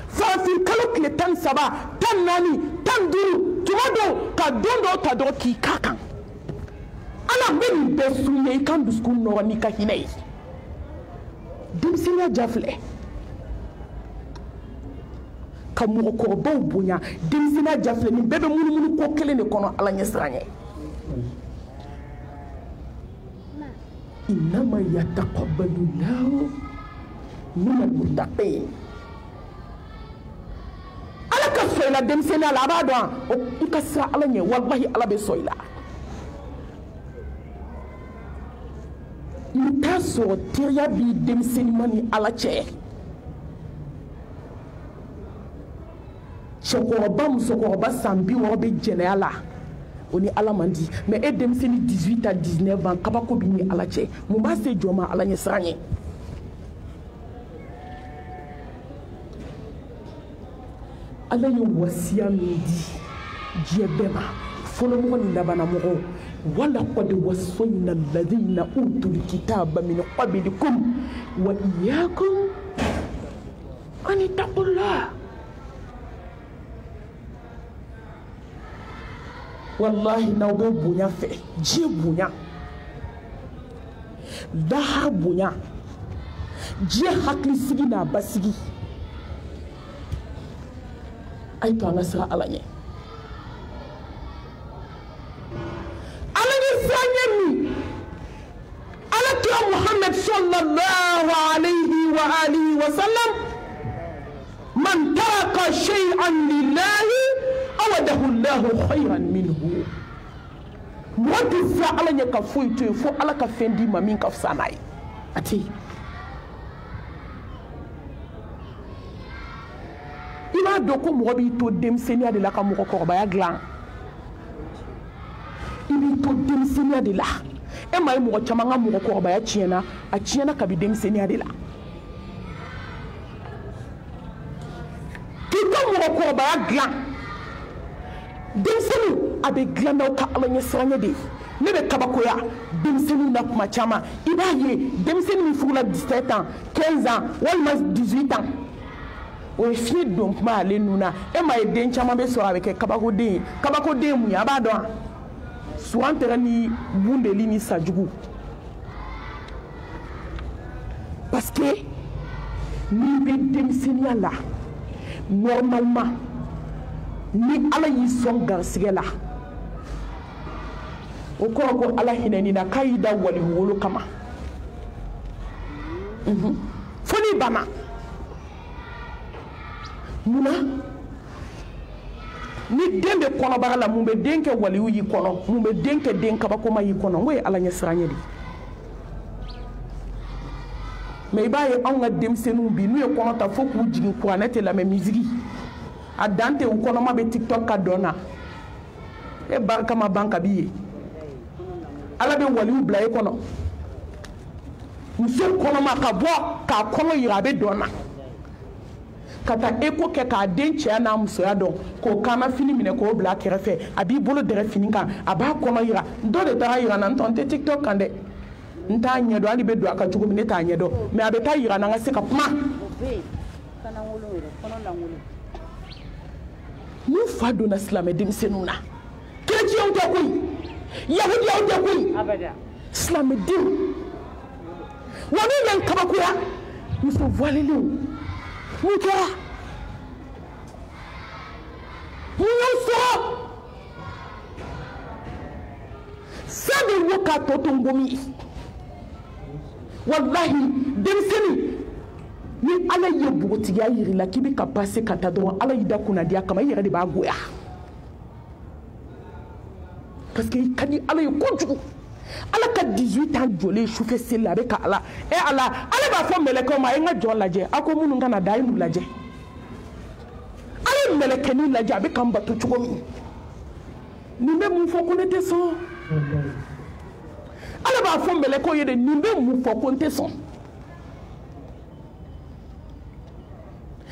farafin kalo tile 13 14 15 tuma dɔw ka don dɔw ta dɔrɔn k'i k'a kan ala bɛ nin bɛɛ sun ye i kan dusukun nɔgɔ n'i ka hinɛ ye denmisɛnniya ja filɛ ka mɔgɔkɔrɔbaw bonya denmisɛnniya ja filɛ nin bɛɛ bɛ munumunu ko kelen de kɔnɔ ala ɲɛ siranɲɛ innama yataqabbalu llahu min almuttaqin ala ka sɔn i la denmisɛnniya la a b'a dɔn i ka siran ala ɲɛ wallahi ala bɛ sɔn i la i t'a sɔrɔ teriya b'i denmisɛnninma ni ala cɛ cɛkɔrɔba musokɔrɔba san 60 bɛ jɛnɛya la o ni ala man di mais e denmisɛnnin 18 à 19 ans kabako b'i ni ala cɛ mun b'a se jɔ ma ala ɲɛ siran ɲɛ ala ye wasiya min di diɲɛ bɛɛ ma fɔlɔmɔgɔ ni labanamɔgɔw walaqad wassayna alladhina utul kitaba min qablikum wa iyyakum an ittaqullah wallahi n'aw bɛ bonya fɛ diɲɛ bonya lahara bonya diɲɛ hakilisigi n'a basigi a ye to an ka siran ala ɲɛ ala ni siran ɲɛ min ala kira muhammad sallallahu alayhi wa alihi wa sallam man taraka shay'an lillahi awadahu allahu khayran minhu mɔgɔ tɛ siran ala ɲɛ ka foyi to yen fo ala ka fɛn d'i ma min ka fisa n'a ye a tɛ yen i b'a dɔn ko mɔgɔ b'i to denmisɛnniya de la ka mɔgɔkɔrɔbaya dilan i b'i to denmisɛnniya de la e ma ye mɔgɔ caman ka mɔgɔkɔrɔbaya tiɲɛna a tiɲɛna kabi denmisɛnniya de la k'i ka mɔgɔkɔrɔbaya dilan denmisɛnninw a bɛ dilan n'aw ka ala ɲɛ siranɲɛ de ye ne bɛ kabakoya denmisɛnninw na kuma caman i b'a ye denmisɛnnin min furula 17 ans 15 ans walima 18 ans o ye fiɲɛ don kuma ale nun na e ma ye den caman bɛ sɔrɔ a bɛ kɛ kabakoden ye kabakoden mun ye a b'a dɔn suwan tɛrɛ ni bundeli ni sajugu parce que n'i bɛ denmisɛnniya la normalement ni ala y'i sɔn garisigɛ la o kɔrɔ ko ala hinɛni na k'a y'i da wali wolo kama fo n'i banna munna ni den bɛ kɔnɔbara la mun bɛ den kɛ waliyu y'i kɔnɔ mun bɛ den kɛ den kabakoma y'i kɔnɔ n ko ye ala ɲɛ siranɲɛ de mais i b'a ye anw ka denmisɛnninw bi n'u ye kɔnɔ ta fo k'u jigin kuranɛ tɛ lamɛn misigi a dan tɛ u kɔnɔma bɛ tiktok ka dɔn na e barika ma ban ka b'i ye ala bɛ waliyu bila e kɔnɔ muso kɔnɔma ka bɔ k'a kɔnɔ yira a bɛ dɔn na ka taa eko kɛ k'a den cɛya n'a musoya dɔn k'o kaana fini minɛ k'o bila a kɛrɛfɛ a b'i bolo dɛrɛ fini kan a b'a kɔnɔ yira dɔ de taara yira na n tɛ tiktok kan dɛ n t'a ɲɛdɔn hali bɛ don a kan cogo min ne t'a ɲɛdɔn mais a bɛ taa yira na n ka se ka kuma n'u fa donna silamɛ denmisɛnninw na chrétienw tɛ koyi yahudi aw de koyi silamɛdenw wa min bɛ n kabakoya muso voilelenw mun kɛra mun y'aw sɔrɔ fɛn bɛ wo k'a tɔ to n gomi wallahi denmisɛnnin ni ala ye bogotigiya yiri la k'i bɛ ka passe ka taa dɔrɔn ala y'i da kunnadiya kama i yɛrɛ de b'a goya parce que i ka di ala ye kojugu ala ka 18 ans jɔlen sufɛ seli la a bɛ ka ala ala b'a fɔ mɛlɛkɛw ma a ye n ka jɔn lajɛ a ko minnu ka na da a ye n'u lajɛ ala ye mɛlɛkɛnin lajɛ a bɛ k'an bato cogo min nin bɛ mun fɔ ko ne tɛ sɔn ala b'a fɔ mɛlɛkɛw ye de nin bɛ mun fɔ ko n tɛ sɔn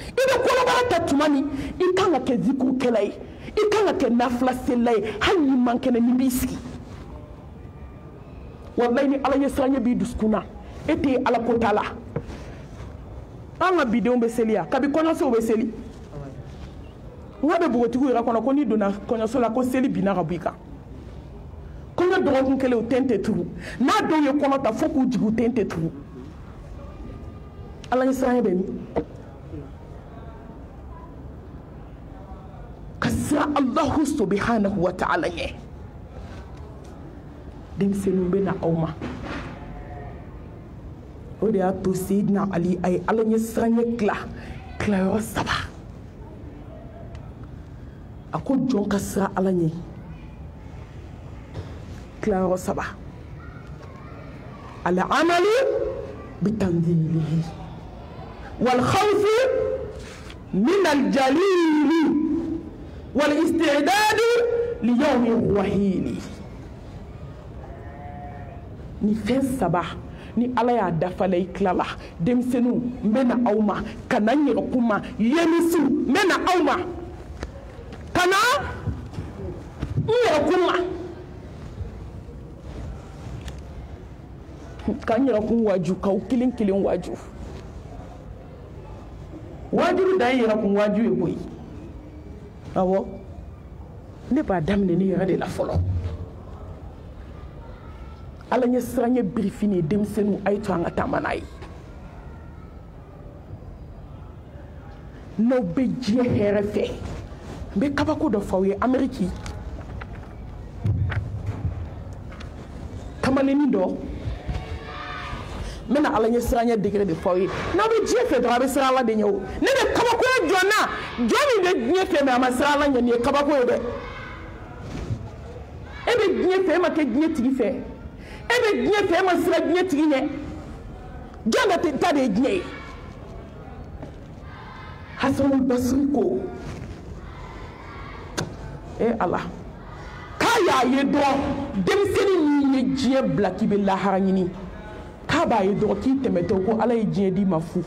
i bɛ kɔnɔbara kɛ tuma min i kan ka kɛ zikurukɛla ye i kan ka kɛ nafilasela ye hali ni man kɛnɛ ni b'i sigi wallahi ni ala ye siranɲɛ b'i dusukun na e tɛ ala ko t'a la an ka bidenw bɛ seli yan kabi kɔɲɔsow bɛ seli n ka bɛ npogotigiw yɛrɛ kɔnɔ ko n'i donna kɔɲɔso la ko seli binna ka bɔ i kan kɔɲɔ dɔgɔkun kelen o ten tɛ turu n'a dɔw ye kɔnɔ ta fo k'u jigi u ten tɛ turu ala ye siranɲɛ bɛ min ka siran alahu subhanahu wa ta'ala ɲɛ denmisɛnninw bɛ na aw ma o de y'a to Seydina Ali a ye ala ɲɛ siranɲɛ tilayɔrɔ 3 a ko jɔn ka siran ala ɲɛ tilayɔrɔ 3 al-amalu bitanzilihi wal khawfi min al-jalili wal istidadu li yawmi wahili ni fɛn 3 ni ala y'a dafala i tilala denmisɛnninw n bɛ na aw ma ka na n yɛrɛ kun ma yemisiw n bɛ na aw ma ka na n yɛrɛ kun ma ka n yɛrɛ kun waju k'aw kelen kelen waju wajuru dan yɛrɛ kun waju ye koyi awɔ ne b'a daminɛ ne yɛrɛ de la fɔlɔ ala ɲɛ siranɲɛ birifini denmisɛnninw a ye to an ka taama n'a ye n'aw bɛ diɲɛ hɛrɛ fɛ n bɛ kabako dɔ f'aw ye Amérique kamalennin dɔ n bɛna ala ɲɛ siranɲɛ degré de f'aw ye n'aw bɛ diɲɛ fɛ dɔrɔn a bɛ siran ala de ɲɛ o ne bɛ kabakoya jɔn na jɔn min bɛ diɲɛ fɛ mɛ a ma siran ala ɲɛ nin ye kabako ye dɛ e bɛ diɲɛ fɛ e ma kɛ diɲɛ tigi fɛ e bɛ diɲɛ fɛ e ma siran diɲɛ tigi ɲɛ jɔn ka ta de ye diɲɛ ye Hasanul Basri ko ala k'a y'a ye dɔrɔn denmisɛnnin min ye diɲɛ bila k'i bɛ lahara ɲini k'a b'a ye dɔrɔn k'i tɛmɛtɔ ko ala ye diɲɛ d'i ma fu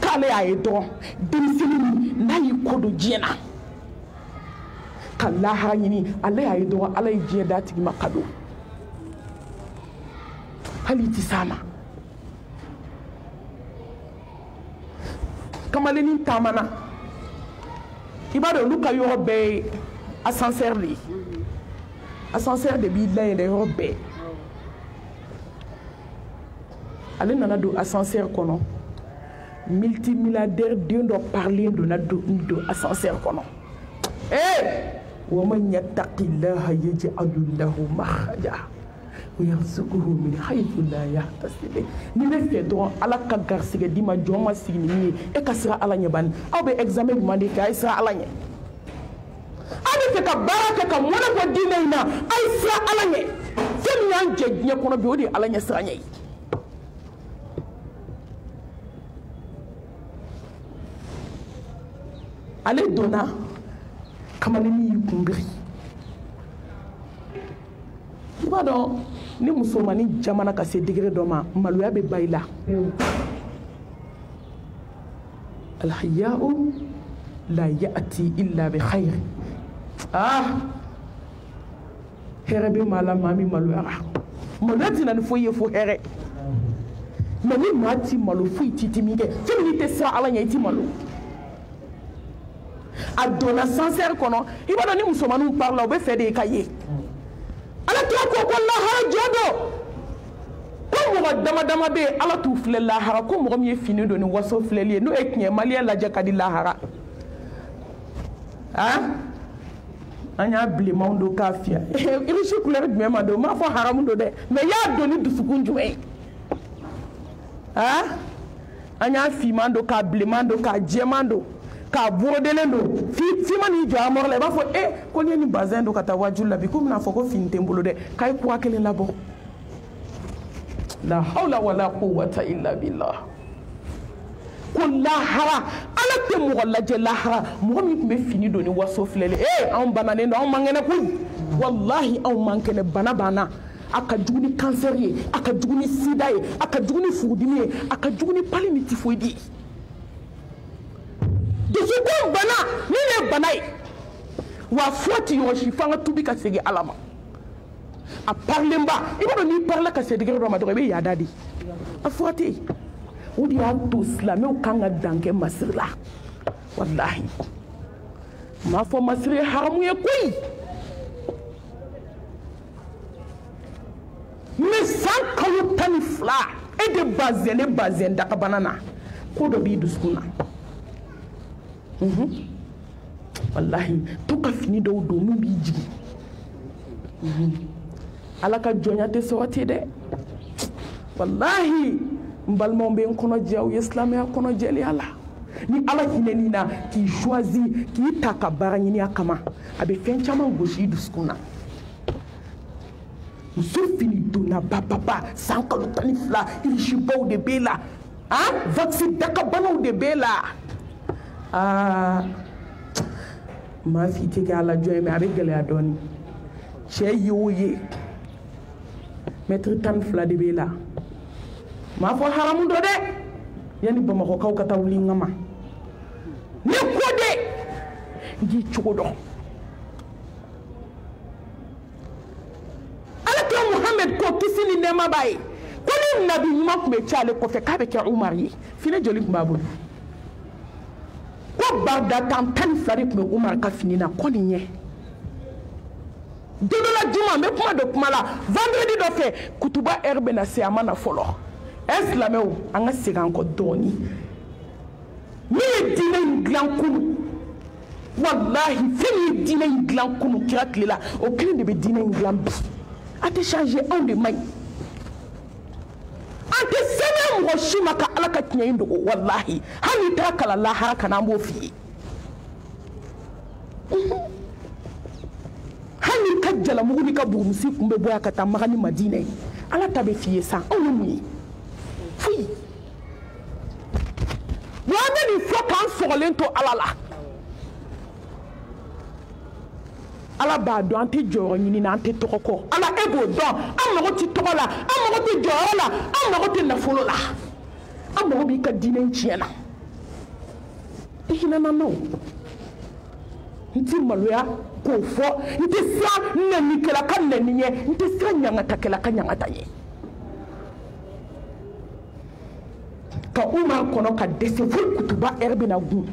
k'ale y'a ye dɔrɔn denmisɛnnin min n'a y'i kɔ don diɲɛ na ka lahara ɲini ale y'a ye dɔrɔn ala ye diɲɛ d'a tigi ma kado hali i tɛ s'a ma kamalennin taamana i b'a dɔn olu ka yɔrɔ bɛɛ ye ascenseur de ye ascenseur de b'i layɛlɛ yɔrɔ bɛɛ ale nana don ascenseur kɔnɔ multimilliardaire den dɔ parilen donna don ascenseur kɔnɔ ومن يتق الله يجعل له مخرجا ويرزقه من حيث لا يحتسب ni bɛ fɛ dɔrɔn ala ka garisɛgɛ d'i ma jɔn ma sigi ni min ye e ka siran ala ɲɛ bani aw bɛ examen ɲuman de kɛ a ye siran ala ɲɛ aw bɛ fɛ ka baara kɛ ka mɔnɛ bɔ diinɛ in na a ye siran ala ɲɛ fɛn min y'an jɛ diɲɛ kɔnɔ bi o de ye ala ɲɛ siran ɲɛ ye ale donna kamalennin y'i kunbiri i b'a dɔn ni musomanin jamana ka se degré dɔ ma maloya bɛ ba i la alhaya'u la ya'ti illa bi khayr hɛrɛ bɛ maa la maa min maloyara maloya tɛna ni foyi ye fo hɛrɛ mɛ ni maa ti malo foyi ti min kɛ fɛn min tɛ siran ala ɲɛ i ti malo a donna sincère kono i b'a dɔn ni musomaninw parla u bɛ fɛ de ka ye ala kira ko lahara jɔ ko mɔgɔ dama dama bɛ yen ala t'u filɛ lahara ko mɔgɔ min ye fini don ni waso filɛli ye n'o ye tiɲɛ maliyɛn lajɛ ka di lahara an y'a bilenmanw don k'a fiyɛ irisi couleur jumɛn ma don n m'a fɔ haramu don dɛ mais y'a don ni dusukun jumɛn ye an y'a fiman don k'a bilenman don k'a jɛman don k'a borodelen don f'i ma n'i jɔ a mɔrɔ la i b'a fɔ ko n'i ye ni bazin don ka taa wajulu la bi ko bɛna fɔ ko fini tɛ n bolo dɛ k'a ye kuwa kelen labɔ la hawla wala quwwata illa billah ko lahara ala tɛ mɔgɔ lajɛ lahara mɔgɔ min tun bɛ fini don ni waso filɛli anw bananen don anw man kɛnɛ koyi wallahi anw man kɛnɛ bana banna a ka jugu ni cancer ye a ka jugu ni sida ye a ka jugu ni furudimi ye a ka jugu ni pali ni typhoïde ye dusukun bana ni ye bana ye wa fɔ ti yɔrɔ si f'an ka tubi ka segin ala ma a parilenba i b'a dɔn n'i parila ka se degere dɔ ma dɔrɔn i bɛ yaada de a fɔ ten o de y'a to silamɛw kan ka dan kɛ masiri la walahi n m'a fɔ masiri ye haramu ye koyi mais san kalo 12 e de bazɛn dagabana na ko dɔ b'i dusukun na wallahi to ka fini dɔw don mun b'i jigin ala ka jɔnya tɛ sɔrɔ ten dɛ wallahi n balimaw bɛ n kɔnɔ jɛ u ye silamɛya kɔnɔ jɛlenya la ni ala hinɛn'i na k'i choisi k'i ta ka baara ɲini a kama a bɛ fɛn caman gosi i dusukun na muso fini donna bababa san kalo 12 irisibaw de b'e la vaccin dakabanaw de b'e la maa fi tɛ kɛ ala jɔn ye mais a bɛ gɛlɛya dɔɔni cɛ ye o ye mètre 12 de b'e la m'a fɔ haramu dɔ dɛ yanni bamakɔkaw ka taa wuli n kama ne ko de n k'i cogo dɔn alakira muhammed ko kisi ni nɛɛma b'a ye ko ni nabi ɲuman tun bɛ ci ale kɔfɛ k'a bɛ kɛ umar ye fini joli tun b'a bolo ko bardatan 12 de tun bɛ umar ka fini na ko nin ɲɛ don dɔ la juma n bɛ kuma dɔ kuma la vendredi dɔ fɛ kutuba heure bɛ na se a ma na fɔlɔ silamɛw an ka segin an kɔ dɔɔni min ye diinɛ in dilan kunu wallahi fɛn min ye diinɛ in dilan kunu kira tile la o kelen de bɛ diinɛ in dilan bi a tɛ changer anw de man ɲi an tɛ sɛbɛn mɔgɔ si ma ka ala ka tiɲɛ in dogo wallahi hali n'i taara kalan lahara kana an b'o f'i ye hali n'i ka jalamugu n'i ka burumusi kun bɛ bɔ yan ka taa maga ni madinɛ ye ala ta bɛ f'i ye sa anw ye mun ye foyi wa an bɛ nin fɔ k'an sɔgɔlen to ala la ala b'a dɔn an tɛ jɔyɔrɔ ɲini na an tɛ tɔgɔ kɔ ala e b'o dɔn an mago tɛ tɔgɔ la an mago tɛ jɔyɔrɔ la an mago tɛ nafolo la an mago b'i ka diinɛ in tiɲɛ na i hinɛna n na o n tɛ maloya k'o fɔ n tɛ siran nɛnikɛla ka nɛni ɲɛ n tɛ siran ɲangatakɛla ka ɲangata ɲɛ ka umar kɔnɔ ka dɛsɛ fo kutuba heure bɛna gun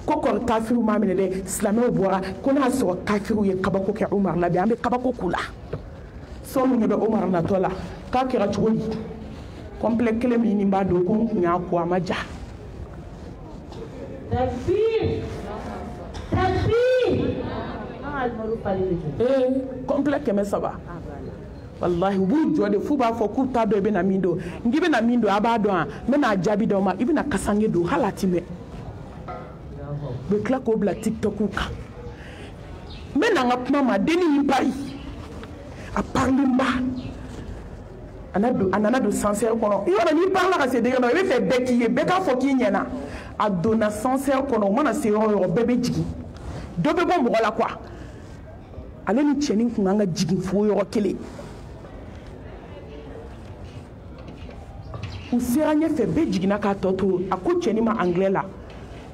ko kɔrɔ kafiriw m'a minɛ dɛ silamɛw bɔra ko n'a sɔrɔ kafiriw ye kabako kɛ umar la bi an bɛ kabako k'u la sɔɔni ɲɛ bɛ umar natɔ la k'a kɛra cogo di complet kelen min nin b'a don ko n kun y'a ko a ma ja complet 300 wallahi u b'u jɔ de f'u b'a fɔ k'u t'a dɔn i bɛna min don n k'i bɛna min don a b'a dɔn wa n bɛna jaabi d'aw ma i bɛna kasange don hali a ti mɛn u bɛ tila k'o bila tiktoku kan n bɛna n ka kuma ma denni y'i pari a parilenba a nana don sincère kɔnɔ i b'a dɔn n'i parila ka se degere dɔ i bɛ fɛ bɛɛ k'i ye bɛɛ k'a fɔ k'i ɲɛna a donna sincère kɔnɔ u mana se yɔrɔ o yɔrɔ bɛɛ bɛ jigin dɔ bɛ bɔ mɔgɔ la quoi ale ni cɛnin kun kan ka jigin fo yɔrɔ kelen u sera ɲɛfɛ bɛɛ jiginna k'a tɔ to a ko cɛnin ma anglais la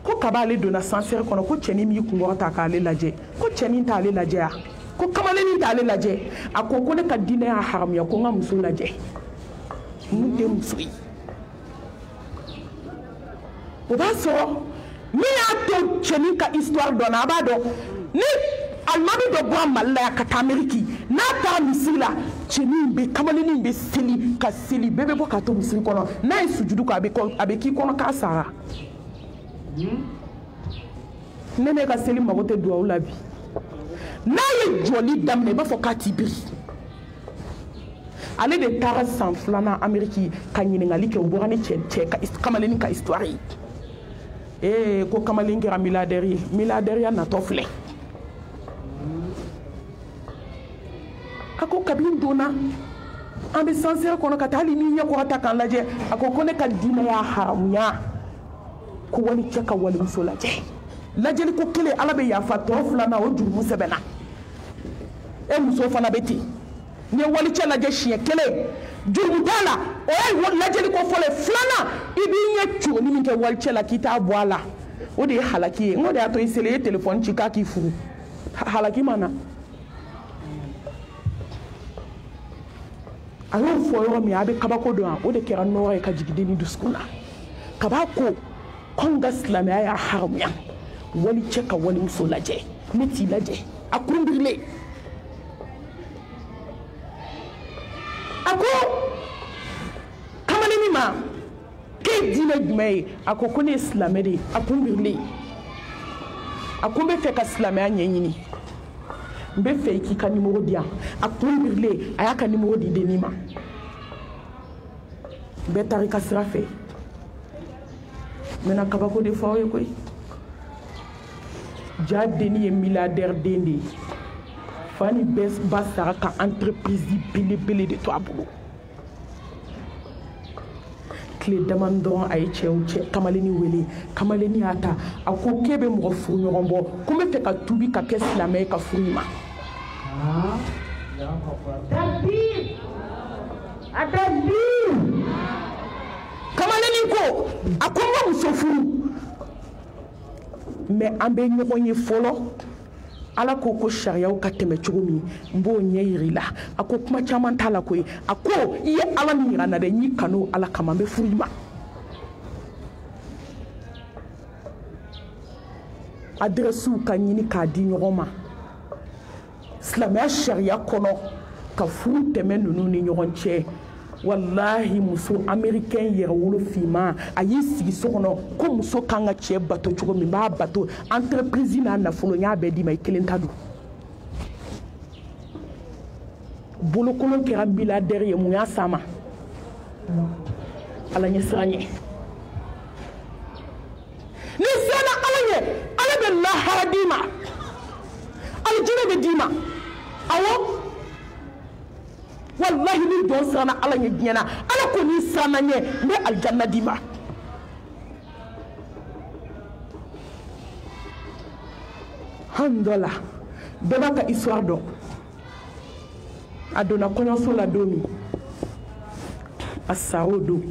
ko kab'ale donna sincère kɔnɔ ko cɛnin m'i kunkɔrɔ ta k'ale lajɛ ko cɛnin t'ale lajɛ ya ko kamalennin t'ale lajɛ a ko ne ka diinɛ y'a haramuya ko n ka muso lajɛ mun tɛ muso ye o b'a sɔrɔ min y'a to cɛnin ka histoire dɔnna a b'a dɔn ni alimami dɔ bɔ a Mali la yan ka taa Ameriki n'a taara misiri la cɛnin bɛ kamalennin bɛ seli ka seli bɛɛ bɛ bɔ ka to misiri kɔnɔ n'a ye sujudu kɛ a bɛ k'i kɔnɔ k'a sara ne ne ka seli mago tɛ duwawu la bi n'a ye jɔli daminɛ i b'a fɔ k'a t'i biri ale de taara san 2nan Ameriki ka ɲininkali kɛ o bɔra ni cɛ kamalennin ka histoire ye ko kamalen kɛra milliardaire ye milliardaire natɔ filɛ a ko kabini donna an bɛ sansɛri kɔnɔ ka taa hali ni ɲɛkɔrɔta k'an lajɛ a ko ne ka diinɛ y'a haramuya ko wali cɛ ka walimuso lajɛ lajɛli ko kelen ala bɛ yafa tɔ 2nan o jurumu sɛbɛnna e muso fana bɛ ten ni ye wali cɛ lajɛ siɲɛ kelen jurumu t'a la o ye lajɛli ko fɔlɔ 2nan i b'i ɲɛ cogoni min kɛ wali cɛ la k'i t'a bɔ a la o de ye halaki ye n ko de y'a to i selen i ye telefɔni ci k'a k'i furu halaki ma na a y'o fɔ yɔrɔ min a bɛ kabako dɔn o de kɛra nɔgɔ ye ka jigin denni dusukun na kaba ko k'anw ka silamɛya y'a haramuya wali cɛ ka walimuso lajɛ ne t'i lajɛ a kurunbirilen a ko kamalennin ma k'e diinɛ jumɛn ye a ko ne ye silamɛ de ye a kurunbirilen a ko n bɛ fɛ ka silamɛya ɲɛɲini n bɛ fɛ i k'i ka nimoro di yan a kurunbirilen a y'a ka nimoro di dennin ma bɛɛ taara i ka sira fɛ n bɛna kabako de fɔ aw ye koyi ja dennin ye milliardaire den de ye fa ni bɛɛ ba sara ka entreprise belebele de to a bolo tile dama dɔrɔn a ye cɛ kamalennin wele kamalennin y'a ta a ko k'e bɛ mɔgɔ furu ɲɔgɔn bɔ ko n bɛ fɛ ka tuubi ka kɛ silamɛ ye ka furu i ma kamalennin ko a ko n ka muso furu mais an bɛ ɲɔgɔn ye fɔlɔ ala ko sariyaw ka tɛmɛ cogo min n b'o ɲɛ yira i la a ko kuma caman t'a la koyi a ko i ye ala min yira n na dɛ n y'i kanu ala kama n bɛ furu i ma adrɛsiw ka ɲini k'a di ɲɔgɔn ma silamɛya sariya kɔnɔ ka furu tɛmɛ ninnu ni ɲɔgɔn cɛ wallahi muso américain yɛrɛ wolo finman a y'i sigi so kɔnɔ ko muso kan ka cɛ bato cogo min b'a bato entreprise n'a nafolo n y'a bɛɛ d'i ma i kelen ta don bolokolon kɛra milliardaire ye mun y'a s'a ma ala ɲɛ siran ɲɛ ni sera ala ɲɛ ala bɛ lahara d'i ma alijinɛ bɛ d'i ma awɔ wallahi ni don siranna ala ɲɛ diɲɛ na ala ko n'i siranna ɲɛ n bɛ alijanna d'i ma han dɔ la bɛɛ b'a ka histoire dɔn a donna kɔɲɔso la don min a sara o don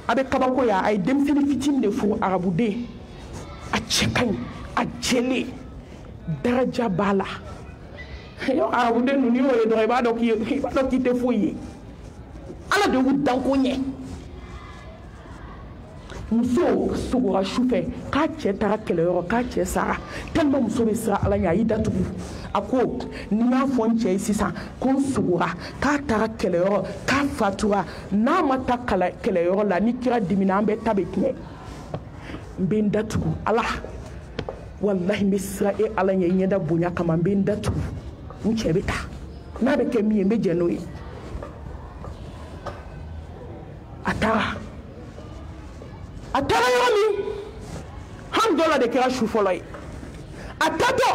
a bɛ kabako ya a ye denmisɛnnin fitinin de furu arabuden a cɛ ka ɲi a jɛlen daraja b'a la yo arabuden ninnu y'o ye dɔrɔn i b'a dɔn k'i tɛ foyi ye ala de y'u danko ɲɛ muso sogora sufɛ k'a cɛ taara kɛlɛyɔrɔ k'a cɛ sara tellement muso bɛ siran ala ɲɛ a y'i datugu a ko ni n y'a fɔ n cɛ ye sisan ko n sogora k'a taara kɛlɛyɔrɔ k'a fatura n'a ma taa kɛlɛyɔrɔ la ni kira dimina an bɛɛ ta bɛ tiɲɛ n bɛ n datugu ala wallahi n bɛ siran e ala ɲɛ ɲɛda bonya kama n bɛ n datugu n cɛ bɛ taa n'a bɛ kɛ min ye n bɛ jɛ n'o ye a taara yɔrɔ min han dɔ la de kɛra su fɔlɔ ye a tatɔ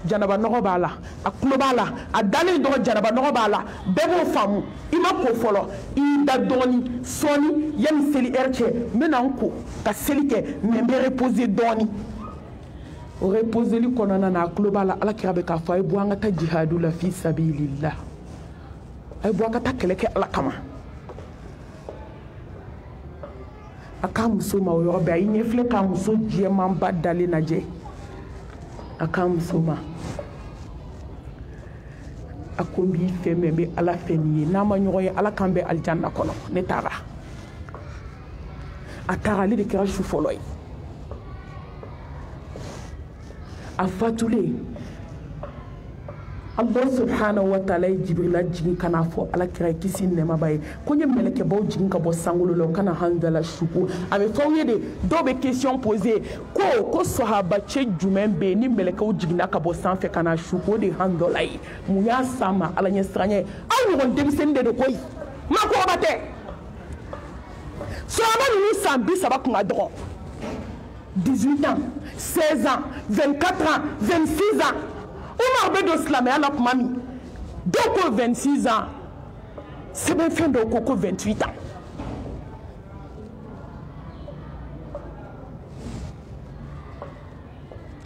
janaba nɔgɔ b'a la a tulo b'a la a dalen dɔrɔn janaba nɔgɔ b'a la bɛɛ b'o faamu i ma ko fɔlɔ i da dɔɔni sɔɔni yanni seli ɛri cɛ n bɛ na n ko ka seli kɛ mɛ n bɛ reposer dɔɔni o reposeli kɔnɔna na a tulo b'a la ala kira bɛ k'a fɔ a ye bɔ an ka taa jihadu la fi sabilillah a ye bɔ an ka taa kɛlɛ kɛ ala kama a k'a muso ma o yɔrɔ bɛɛ a y'i ɲɛfilɛ k'a muso jɛmanba dalen lajɛ a k'a muso ma a ko n b'i fɛ mɛ n bɛ ala fɛ nin ye n'a ma ɲɔgɔn ye ala k'an bɛ alijanna kɔnɔ ne taara a taara ale de kɛra su fɔlɔ ye a fatulen Allah subhanahu wa ta'ala ye Jibrila jigin kana fɔ alakira kisi nɛɛmaba ye ko n ye mɛlɛkɛbaw jigin ka bɔ sankolo la u kana Hanzala suko a bɛ fɔ aw ye de dɔw bɛ question poser ko sahabacɛ jumɛn bɛ yen ni mɛlɛkɛw jiginna ka bɔ sanfɛ ka na suko o de Hanzala ye mun y'a s'a ma ala ɲɛ siranɲɛ aw ɲɔgɔn denmisɛnnin de don koyi maakɔrɔba tɛ sahaba ninnu san 30 kun ka dɔgɔ 18 ans 16 ans 24 ans 26 ans Umar bɛ don silamɛya la tuma min dɔw ko 26 ans sɛbɛnfɛn dɔw ko 28 ans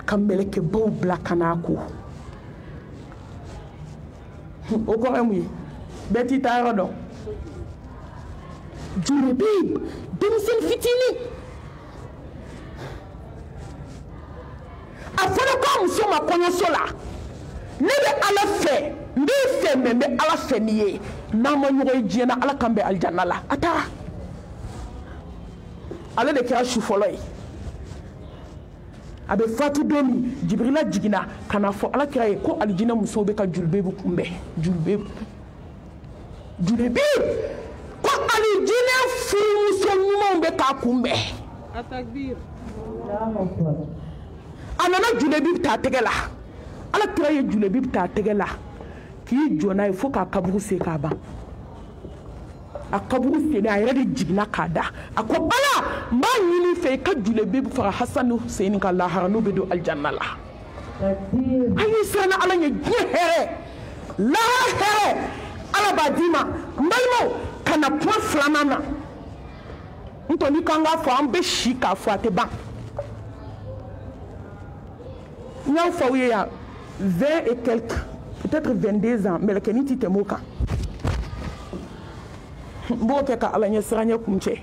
ka mɛlɛkɛbaw bila ka n'a ko o kɔrɔ ye mun ye bɛɛ t'i ta yɔrɔ dɔn joli bɛ yen denmisɛnnin fitinin a fɔra ko a muso ma kɔɲɔso la ne bɛ ala fɛ n b'i fɛ mɛ n bɛ ala fɛ n'i ye n'an ma ɲɔgɔn ye diɲɛ na ala kan bɛ alijanna la a taara ale de kɛra su fɔlɔ ye a bɛ fatu don min Jibrila jiginna ka na fɔ alakira ye ko alijinɛ musow bɛ ka julubebu kunbɛn julubebu ko alijinɛ furumuso ɲumanw bɛ k'a kunbɛn a nana julebi ta tɛgɛ la alakira ye julebi ta tɛgɛ la k'i jɔ n'a ye fo k'a kaburu sen k'a ban a kaburu sen a yɛrɛ de jiginna k'a da a ko ala n b'a ɲini fɛ i ka julebi faga Hasan ni Huseini ka lahara n'u bɛ don alijanna la a y'i siranna ala ɲɛ diɲɛ hɛrɛ lahara hɛrɛ ala b'a d'i ma n balimaw ka na kuma filanan na n tɔ ni kan k'a fɔ an bɛ si k'a fɔ a tɛ ban n y'a fɔ aw ye yan 20 et quelques peut-être 22 ans mɛlɛkɛnin tɛ tɛmɛ o kan n b'o kɛ ka ala ɲɛ siranɲɛ kuncɛ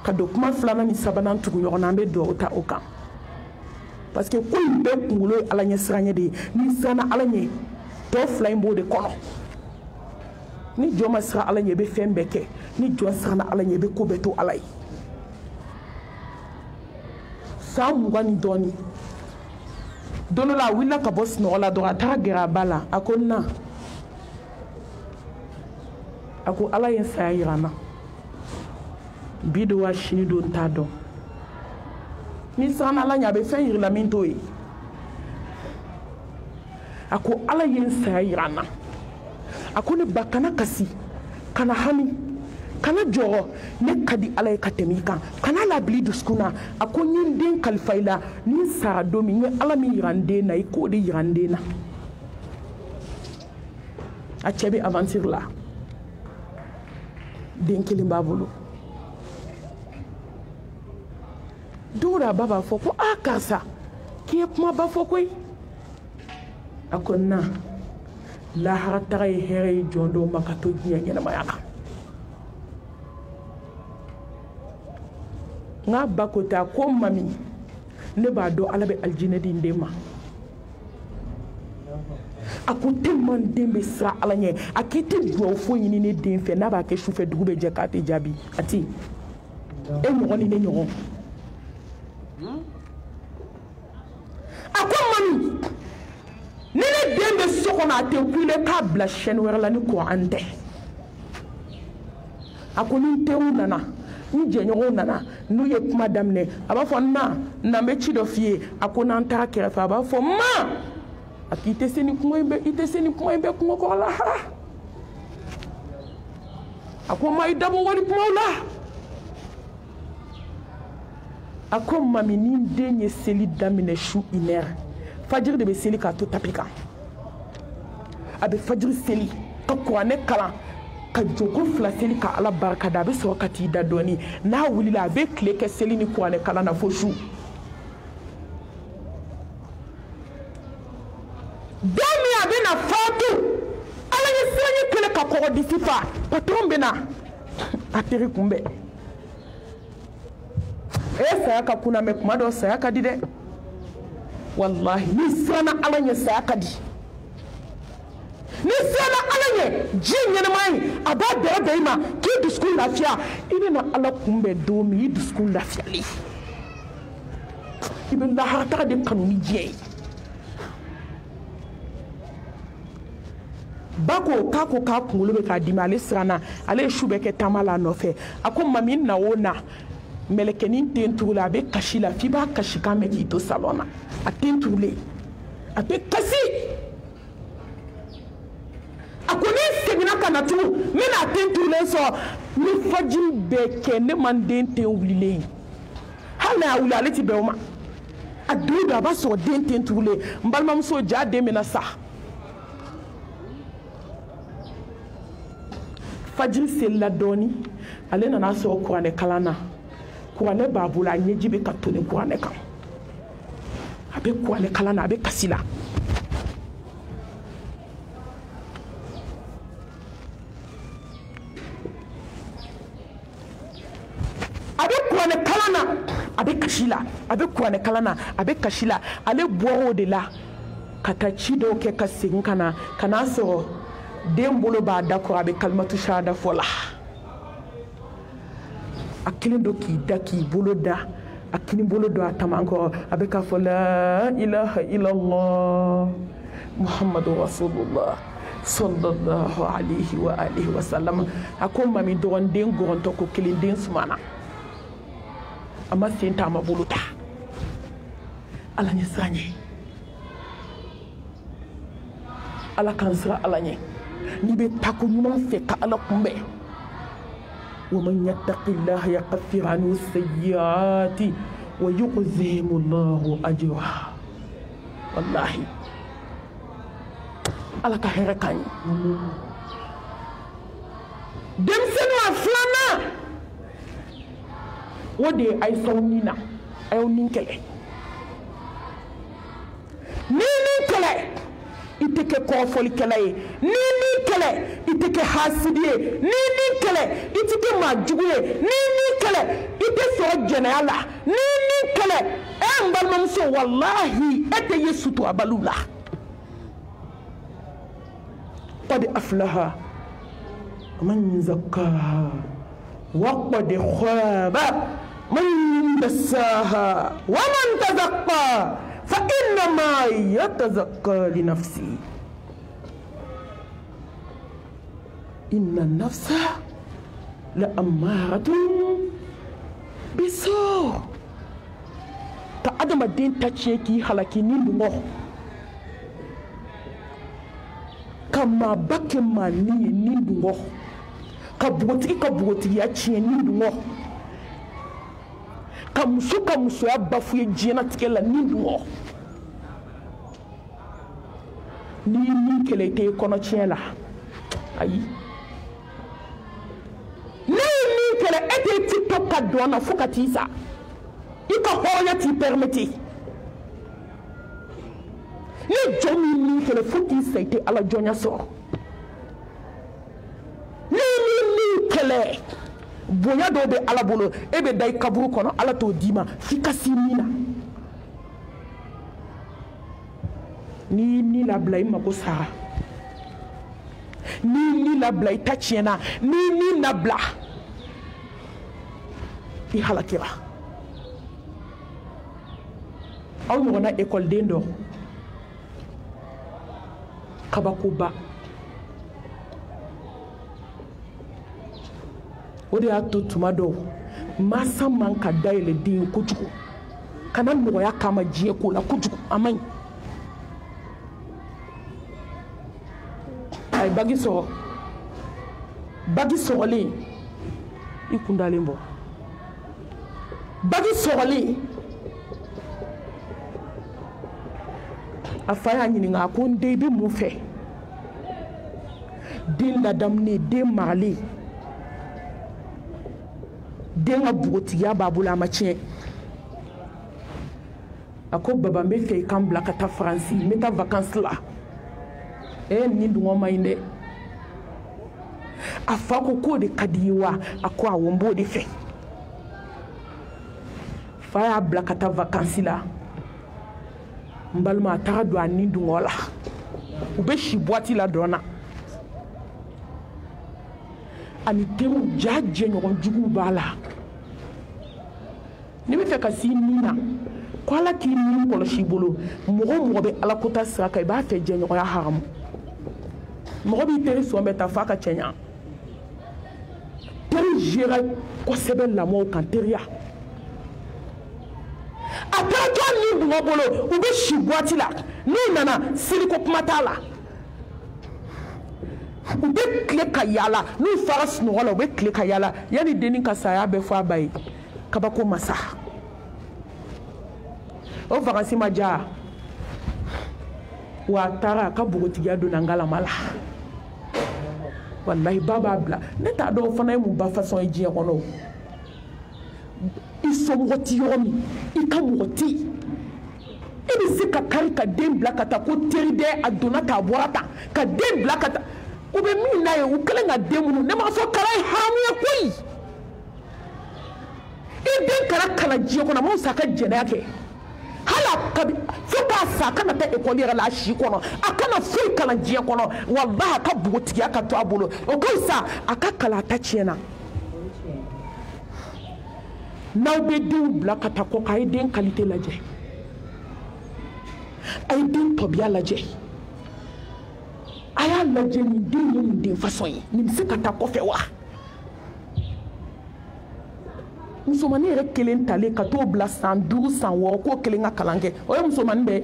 ka don kuma filanan ni sabanan tugu ɲɔgɔn na an bɛ dugawu ta o kan parce que ko in bɛɛ kunkolo ye ala ɲɛ siranɲɛ de ye ni siranna ala ɲɛ tɔ fila in b'o de kɔnɔ ni jɔn ma siran ala ɲɛ i bɛ fɛn bɛɛ kɛ ni jɔn siranna ala ɲɛ i bɛ ko bɛɛ to ala ye san 20 ni dɔɔnin don dɔ la a wulila ka bɔ sunɔgɔ la dɔrɔn a taara gɛrɛ a ba la a ko na a ko ala ye n saya yira n na bi don wa sini don n t'a dɔn ni siranna ala ɲɛ a bɛ fɛn yirila min t'o ye a ko ala ye n saya yira n na a ko ne ba kana kasi kana hami kana jɔrɔ ne ka di ala ye ka tɛmɛ i kan kana labili dusukun na a ko n ye n den kalifa i la ni n sara don min n ye ala min yira n den na i k'o de yira n den na a cɛ bɛ aventure la den kelen b'a bolo don o don a ba b'a fɔ ko karisa k'i ye kumaba fɔ koyi a ko na lahara taga ye hɛrɛ ye jɔn dɔw ma ka to diɲɛ ɲɛnamaya la n k'a ba ko ten a ko mami ne b'a dɔn ala bɛ alijinɛ di n den ma a ko tellement den bɛ siran ala ɲɛ a k'i tɛ dugawu foyi ɲini ne den fɛ n'a b'a kɛ sufɛ dugu bɛ jɛ k'a tɛ jaabi a ti e ɲɔgɔn ni ne ɲɔgɔn a ko mami ni ne den bɛ so kɔnɔ a tɛ kule k'a bila chaîne wɛrɛ la ni kuran tɛ a ko ni n teriw nana n jɛɲɔgɔnw nana n'u ye kuma daminɛ a b'a fɔ na n bɛ ci dɔ f'i ye a ko n'an taara kɛrɛfɛ a b'a fɔ ma a k'i tɛ se ni kuma in bɛ kungo kɔrɔ la ha a ko ma i dabɔ wari kumaw la a ko mami ni n den ye seli daminɛ su 1 heure fajiri de bɛ seli k'a to tapi kan a bɛ fajiri seli ka kuranɛ kalan ka jogo 2 seli ka ala barika da a bɛ sɔrɔ ka t'i da dɔɔni n'a wulila a bɛ tile kɛ seli ni kuranɛ kalan na fo su don min a bɛ na fatu ala ye siranɲɛ kelen ka kɔgɔ disi fa patron bɛ na a teri kunbɛn saya ka kunna mɛ kuma dɔ saya ka di dɛ wallahi ni siranna ala ɲɛ saya ka di ni sera ala ye jin ɲɛnɛma a b'a bɛrɛ bɛn i ma k'i dusukun lafiya i bɛna ala kunbɛn don min i dusukun lafiyali i bɛ laharataga de kanu ni diɲɛ ye ba ko k'a ko k'a kunkolo bɛ k'a dimi ale siranna ale ye su bɛɛ kɛ taama la a nɔfɛ a ko mami na o na mɛlɛkɛnin den tugu la a bɛ kasi la f'i b'a kasi kan mɛn k'i to salon na a den tugulen a bɛ kasi a ko ni seginna ka na tugun n bɛna a den tugulen sɔrɔ ni fajiri bɛɛ kɛ ne man den ten wulilen hali n'a y'a wuli ale ti bɛn o ma a don o don a b'a sɔrɔ den ten tugulen n balimamuso ja den bɛna sa fajiri selila dɔɔni ale nana sɔrɔ kuranɛ kalan na kuranɛ b'a bolo a ɲɛji bɛ ka toni kuranɛ kan a bɛ kuranɛ kalan na a bɛ kasi la a bɛ kuranɛ kalan na a bɛ kasi la a bɛ kuranɛ kalan na a bɛ kasi la ale bɔra o de la ka taa ci dɔw kɛ ka segin ka na ka n'a sɔrɔ den bolo b'a da kɔrɔ a bɛ kalimatu shahada fɔ la a kelen do k'i da k'i bolo da a kini bolo do a taman kɔrɔ a bɛ k'a fɔ la ilaha illallah muhammadu rasulullah sallallahu alaihi wa alihi wa sallam a ko mami dɔgɔnden gɔrɔntɔ ko kelen den sumana a ma sen ta a ma bolo ta ala ɲɛ siran ɲɛ ala k'an siran ala ɲɛ n'i bɛ tako ɲuman fɛ ka ala kunbɛn ومن يتق الله يكفر عنه السيئات ويعظم الله أجره والله ala ka hɛrɛ k'an ye denmisɛnninw a filanan o de ye ayisaw ni na a y'aw ni kɛlɛ n'i ni kɛlɛ i tɛ kɛ kɔrɔfɔlikɛla ye n'i ni kɛlɛ i tɛ kɛ hasidi ye n'i ni kɛlɛ i tɛ kɛ maa jugu ye n'i ni kɛlɛ i tɛ sɔrɔ jɛnɛya la n'i ni kɛlɛ n balimamuso walahi e tɛ ye suturabaliw la قد أفلح من زكاها وقد خاب من دساها ومن تزكى فإنما يتزكى لنفسه إن النفس لأمارة بالسوء كأدم الدين تشيكي حلقي نمو kama bake mani ni dungo ka bugotigi ya tiɲɛ ni dungo ka muso ya bafu ye diɲɛnatigɛ la ni dungo ni min kɛlɛ i tɛ kɔnɔ tiɲɛ la ayi ne ye min kɛlɛ e tɛ ti to ka don na fo ka t'i sa i ka hɔrɔnya t'i permettre ni jɔn min kɛlɛ fo k'i sa i tɛ ala jɔnya sɔrɔ ni min kɛlɛ bonya dɔw bɛ ala bolo e bɛ da i kaburu kɔnɔ ala t'o d'i ma f'i ka s'i min na n'i ni labila i mago sara n'i ni labila i ta tiɲɛna n'i ni labila i halakira aw ɲɔgɔnna ekɔliden dɔ kabakoba o de y'a to tuma dɔw mansa man ka dayɛlɛ den ye kojugu kana nɔgɔya k'a ma diɲɛ ko la kojugu a man ɲi a ye bagi sɔrɔ bagi sɔrɔlen i kun dalen bɔ bagi sɔrɔlen a fa y'a ɲininka a ko n den i bɛ mun fɛ den ladamunen den maralen den ka bogotigiya b'a bolo a ma tiɲɛ a ko baba n bɛ fɛ i ka n bila ka taa faransi n bɛ taa vacances la nin dungɔ ma ɲi dɛ a fa ko k'o de ka di i ye wa a ko awɔ n b'o de fɛ fa y'a bila ka taa vacances la n balima a taga don a ni dungɔ la u bɛ si boîte la dɔrɔn na ani teriw ja jɛɲɔgɔn juguw b'a la ni bɛ fɛ ka s'i nin na ko ala k'i nin kɔlɔsi i bolo mɔgɔ o mɔgɔ bɛ ala kota sira kan i b'a fɛ jɛɲɔgɔnya haramu mɔgɔ b'i teri sɔn bɛ ta f'a ka cɛɲa teri gera kosɛbɛ lamɔw kan teriya a taatɔ nin dungɔ bolo u bɛ si boîte la n'u nana seliko kuma t'a la u bɛ tile ka yaala n'u fara sunɔgɔ la u bɛ tile ka yaala yanni denni ka saya bɛ fɔ a ba ye kabako masa o vacances ma diya wa a taara a ka bogotigiya donna ngalama la wallahi ba b'a bila ne t'a dɔn o fana ye mun ba façon ye diɲɛ kɔnɔ i somɔgɔ ti yɔrɔ min i ka mɔgɔ ti i bɛ se ka kari ka den bila ka taa ko teri dɛ a donna ta a bɔra tan ka den bila ka taa u bɛ min n'a ye u kɛlen ka den minnu ne m'a fɔ kala ye hami ye koyi i den kɛra kalan diɲɛ kɔnɔ a ma fisa a ka jɛnɛya kɛ hali fo k'a sa a kana taa ekɔli yɛrɛ la a si kɔnɔ a kana foyi kalan diɲɛ kɔnɔ walahi a ka bogotigiya ka to a bolo o ka fisa a ka kalan a ta tiɲɛna n'aw bɛ denw bila ka taa kɔ a ye den qualité lajɛ a ye den tɔbiya lajɛ a y'a lajɛ nin den ye nin den façon ye nin bɛ se ka taa kɔfɛ wa musomanin yɛrɛ kelen talen ka t'o bila san 5 san 6 k'o kelen ka kalan kɛ o ye musomanin bɛɛ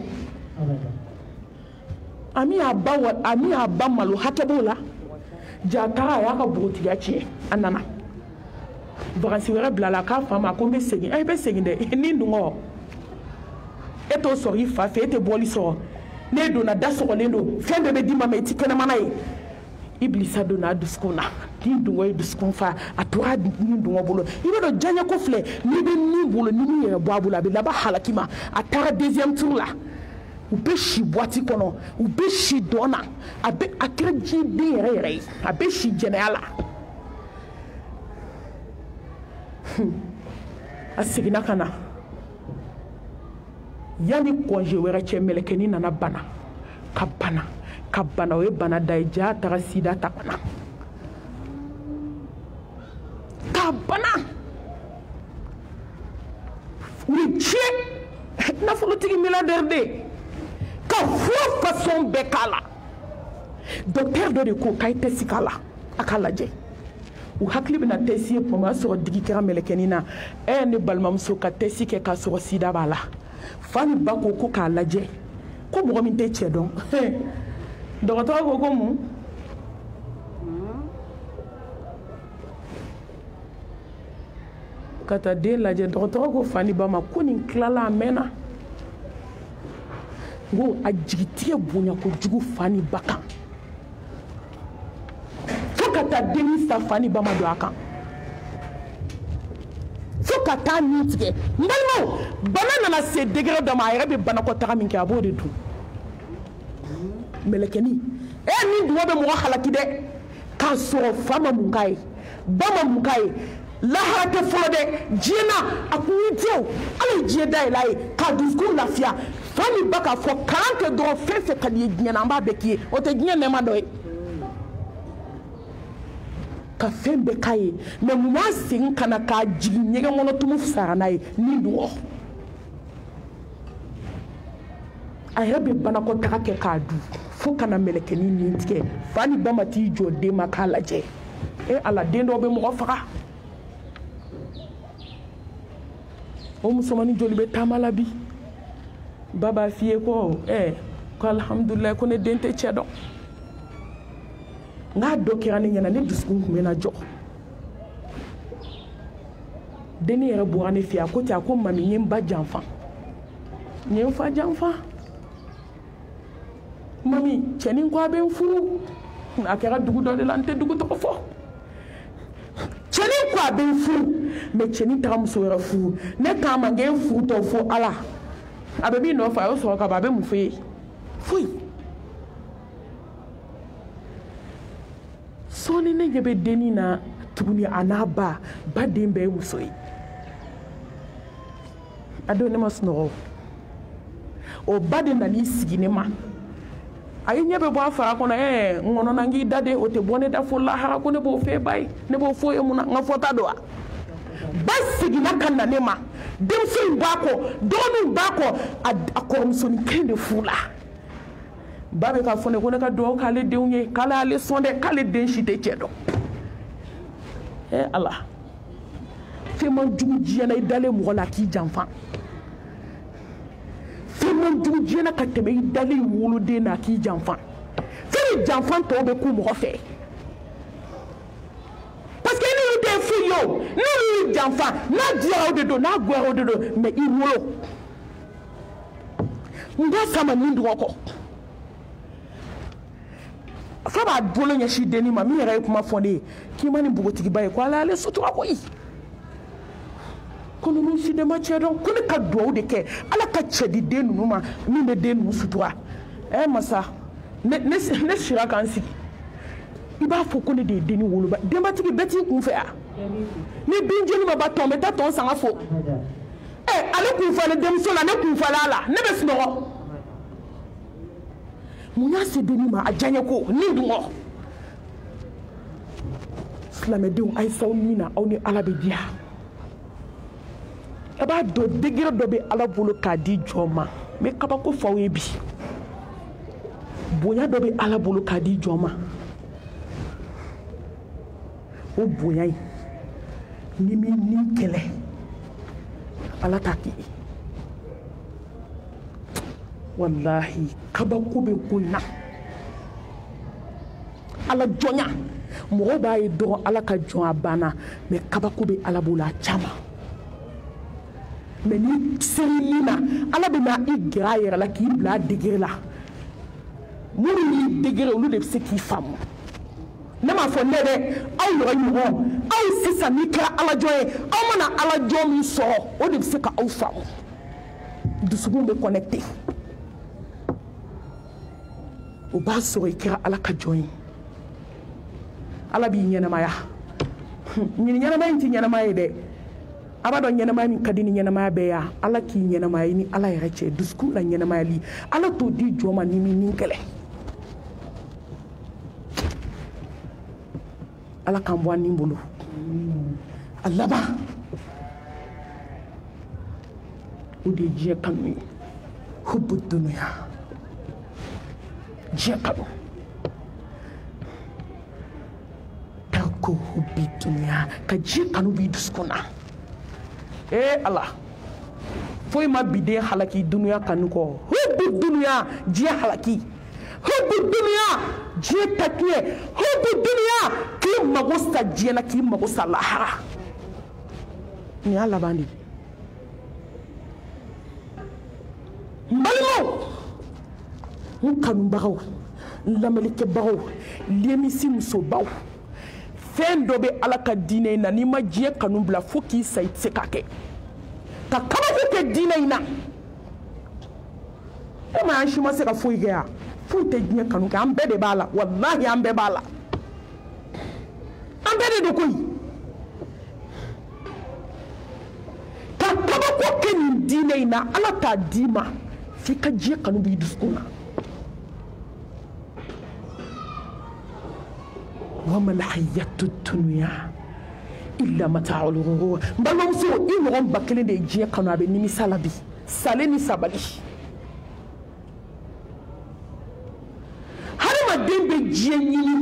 a min y'a ba malo hakɛ b'o la ja taara a y'a ka bogotigiya tiɲɛ a nana vacances wɛrɛ bila la k'a fa ma ko n bɛ segin i bɛ segin dɛ ni dungɔ e t'o sɔrɔ i fa fɛ e tɛ bɔli sɔrɔ n'e donna da sɔgɔlen don fɛn bɛɛ bɛ d'i ma mɛ i tɛ kɛnɛmana ye ibilisa donna a dusukun na ni dungɔ ye dusukun fa a tora ni dungɔ bolo i b'a dɔn diɲɛ ko filɛ n'i bɛ min bolo ni min yɛrɛ bɔ a bolo a bɛ laban halaki ma a taara deuxième tour la u bɛ si boîte kɔnɔ u bɛ si dɔn na a kɛra diɲɛ den yɛrɛ yɛrɛ ye a bɛ si jɛnɛya la a seginna ka na yanni congé wɛrɛ cɛ mɛlɛkɛnin nana bana ka bana o ye bana da ye ja taara sida ta bana ka bana u ye tiɲɛ nafolotigi milliardaire de ka fura façon bɛɛ k'a la docteur dɔ de ko k'a ye test k'a la a k'a lajɛ u hakili bɛna test ye tuma min o y'a sɔrɔ digi kɛra mɛlɛkɛnin na ne balimamuso ka test kɛ k'a sɔrɔ sida b'a la fa ni ba ko k'a lajɛ ko mɔgɔ min tɛ cɛ dɔn dɔgɔtɔrɔ ko mun ka taa den lajɛ dɔgɔtɔrɔ ko fa ni ba ma ko nin tilala a mɛnna n ko a jigitigɛ bonya kojugu fa ni ba kan fo ka taa denni sa fa ni ba ma don a kan fo ka taa nin tigɛ n balimaw bana nana se degré dɔ ma a yɛrɛ bɛ banakɔtaga min kɛ a b'o de dun mɛlɛkɛnin min dungɔ bɛ mɔgɔ halaki dɛ k'a sɔrɔ fa ma mun k'a ye ba ma mun k'a ye lahara tɛ fɔlɔ dɛ diɲɛ na a kun y'i diya o ala ye diɲɛ dayɛlɛ a ye k'a dusukun lafiya fa ni ba k'a fɔ kalan kɛ dɔrɔn fɛn fɛn ka di ye diɲɛ na an b'a bɛɛ k'i ye o tɛ diɲɛ nɛɛma dɔ ye ka fɛn bɛɛ k'a ye mɛ mun b'a segin ka na k'a jigin ɲɛgɛn kɔnɔ tumu fisara n'a ye ni dungɔ a yɛrɛ bɛ banakɔtaga kɛ k'a dun fo kana mɛlɛkɛnin nin tigɛ fa ni ba ma t'i jɔ den ma k'a lajɛ ala den dɔw bɛ mɔgɔ faga o musomanin joli bɛ taama la bi ba b'a f'i ye ko ko alhamdulilayi ko ne den tɛ cɛ dɔn n'a dɔ kɛra ne ɲɛna ne dusukun tun bɛ na jɔ denni yɛrɛ bɔra ne fɛ yen a ko ten a ko mami n ye n ba janfa n ye n fa janfa mami cɛnin ko a bɛ n furu a kɛra dugu dɔ de la n tɛ dugu tɔgɔ fɔ cɛnin ko a bɛ n furu mɛ cɛnin taga muso wɛrɛ furu ne k'a ma n k'e furutɔ fo ala a bɛ min nɔfɛ a y'o sɔrɔ ka ban a bɛ mun fɔ e ye foyi sɔɔni ne ɲɛ bɛ dennin na tuguni a n'a ba den bɛɛ ye muso ye a don ne ma sunɔgɔ o ba de nan'i sigi ne ma ayi ɲɛ bɛ bɔ a fara kɔnɔ ŋɔnɔ na n k'i da de o tɛ bɔ ne da fo lahara ko ne b'o fɛ ba ye ne b'o fɔ e mun na n ka fɔta don wa ba seginna ka na ne ma denmuso in b'a kɔ dɔgɔninw b'a kɔ a kɔrɔmusonin kelen de furu la ba bɛ ka fɔ ne ko ne ka dugawu k'ale denw ye k'ale ale sɔn dɛ k'ale den si tɛ cɛ dɔn ala fɛn man jugu diɲɛna i dalen mɔgɔ la k'i janfa fɛn man jugu diɲɛna ka tɛmɛ i dalen i woloden na k'i janfa fɛn janfa tɔw bɛ k'u mɔgɔ fɛ parce que n'olu tɛ foyi ye o n'olu y'i janfa n'a diyara o de don n'a goyara o de don mais i wolo n b'a sama nin dɔgɔ kɔ fa b'a bolo ɲɛsin dennin ma min yɛrɛ ye kuma fɔ ne ye k'i ma nin npogotigiba ye ko ala ale sutura koyi ko ninnu si de ma cɛ dɔn ko ne ka dugawu de kɛ ala ka cɛ di den ninnu ma min bɛ den ninnu sutura masa ne sira k'an sigi i b'a fɔ ko ne de ye dennin woloba denbatigi bɛɛ t'i kun fɛ yan ni bin jeni ma ba tɔn bɛ taa tɔn sanga fo ale kun falen denmuso la ne kun falen a la ne bɛ sunɔgɔ mun y'a se dennin ma a diya n ye ko nin dun kɔ silamɛdenw a ye s'aw ni na aw ni ala bɛ diya a b'a dɔn degré dɔ bɛ ala bolo k'a di jɔn ma n bɛ kabako fɔ aw ye bi bonya dɔ bɛ ala bolo k'a di jɔn ma o bonya in ni min ni kɛlɛ ala t'a k'i ye wallahi kabako bɛ ko in na ala jɔnya mɔgɔw b'a ye dɔrɔn ala ka jɔn a banna mais kabako bɛ ala bolo a caman mais ni seri min na ala bɛ na i gɛrɛ a yɛrɛ la k'i bila a degré la minnu y'i degré olu de bɛ se k'i faamu ne m'a fɔ ne dɛ aw yɛrɛ ɲɔgɔn aw sisan n'i kɛra ala jɔn ye aw mana ala jɔn min sɔrɔ o de bɛ se ka aw faamu dusukun bɛ connecté o b'a sɔrɔ i kɛra ala ka jɔn ye ala b'i ɲɛnamaya ɲini ɲɛnamaya in tɛ ɲɛnamaya ye dɛ a b'a dɔn ɲɛnamaya min ka di ni ɲɛnamaya bɛɛ ye ala k'i ɲɛnamaya i ni ala yɛrɛ cɛ dusukun la ɲɛnamayali ala t'o di jɔn ma ni min ni kɛlɛ ala k'an bɔ an nin bolo a laban o de ye diɲɛ kanu ye hubu dunuya diɲɛ kanu ko hubi dunuya ka diɲɛ kanu b'i dusukun na ala foyi ma biden halaki dunuya kanu kɔ hubu dunuya diɲɛ halaki hubu dunuya diɲɛ takiɲɛ hubu dunuya k'i mago sa diɲɛ na k'i mago sa lahara nin y'a laban de ye n balimaw n kanubagaw n lamɛnnikɛbagaw lemisi musobaw fɛn dɔ bɛ ala ka diinɛ in na n'i ma diɲɛ kanu bila fo k'i sa i tɛ se k'a kɛ ka kabako kɛ diinɛ in na e ma an si ma se ka foyi kɛ yan foyi tɛ diɲɛ kanu kɛ an bɛɛ de b'a la walahi an bɛɛ b'a la an bɛɛ de don koyi ka kabako kɛ nin diinɛ in na ala t'a d'i ma f'i ka diɲɛ kanu b'i dusukun na وما الحياة الدنيا إلا متاع الغرور balimamuso i ɲɔgɔn ba kelen de ye diɲɛ kanu a bɛ nimisa la bi sale ni sabali hadamaden bɛ diɲɛ ɲini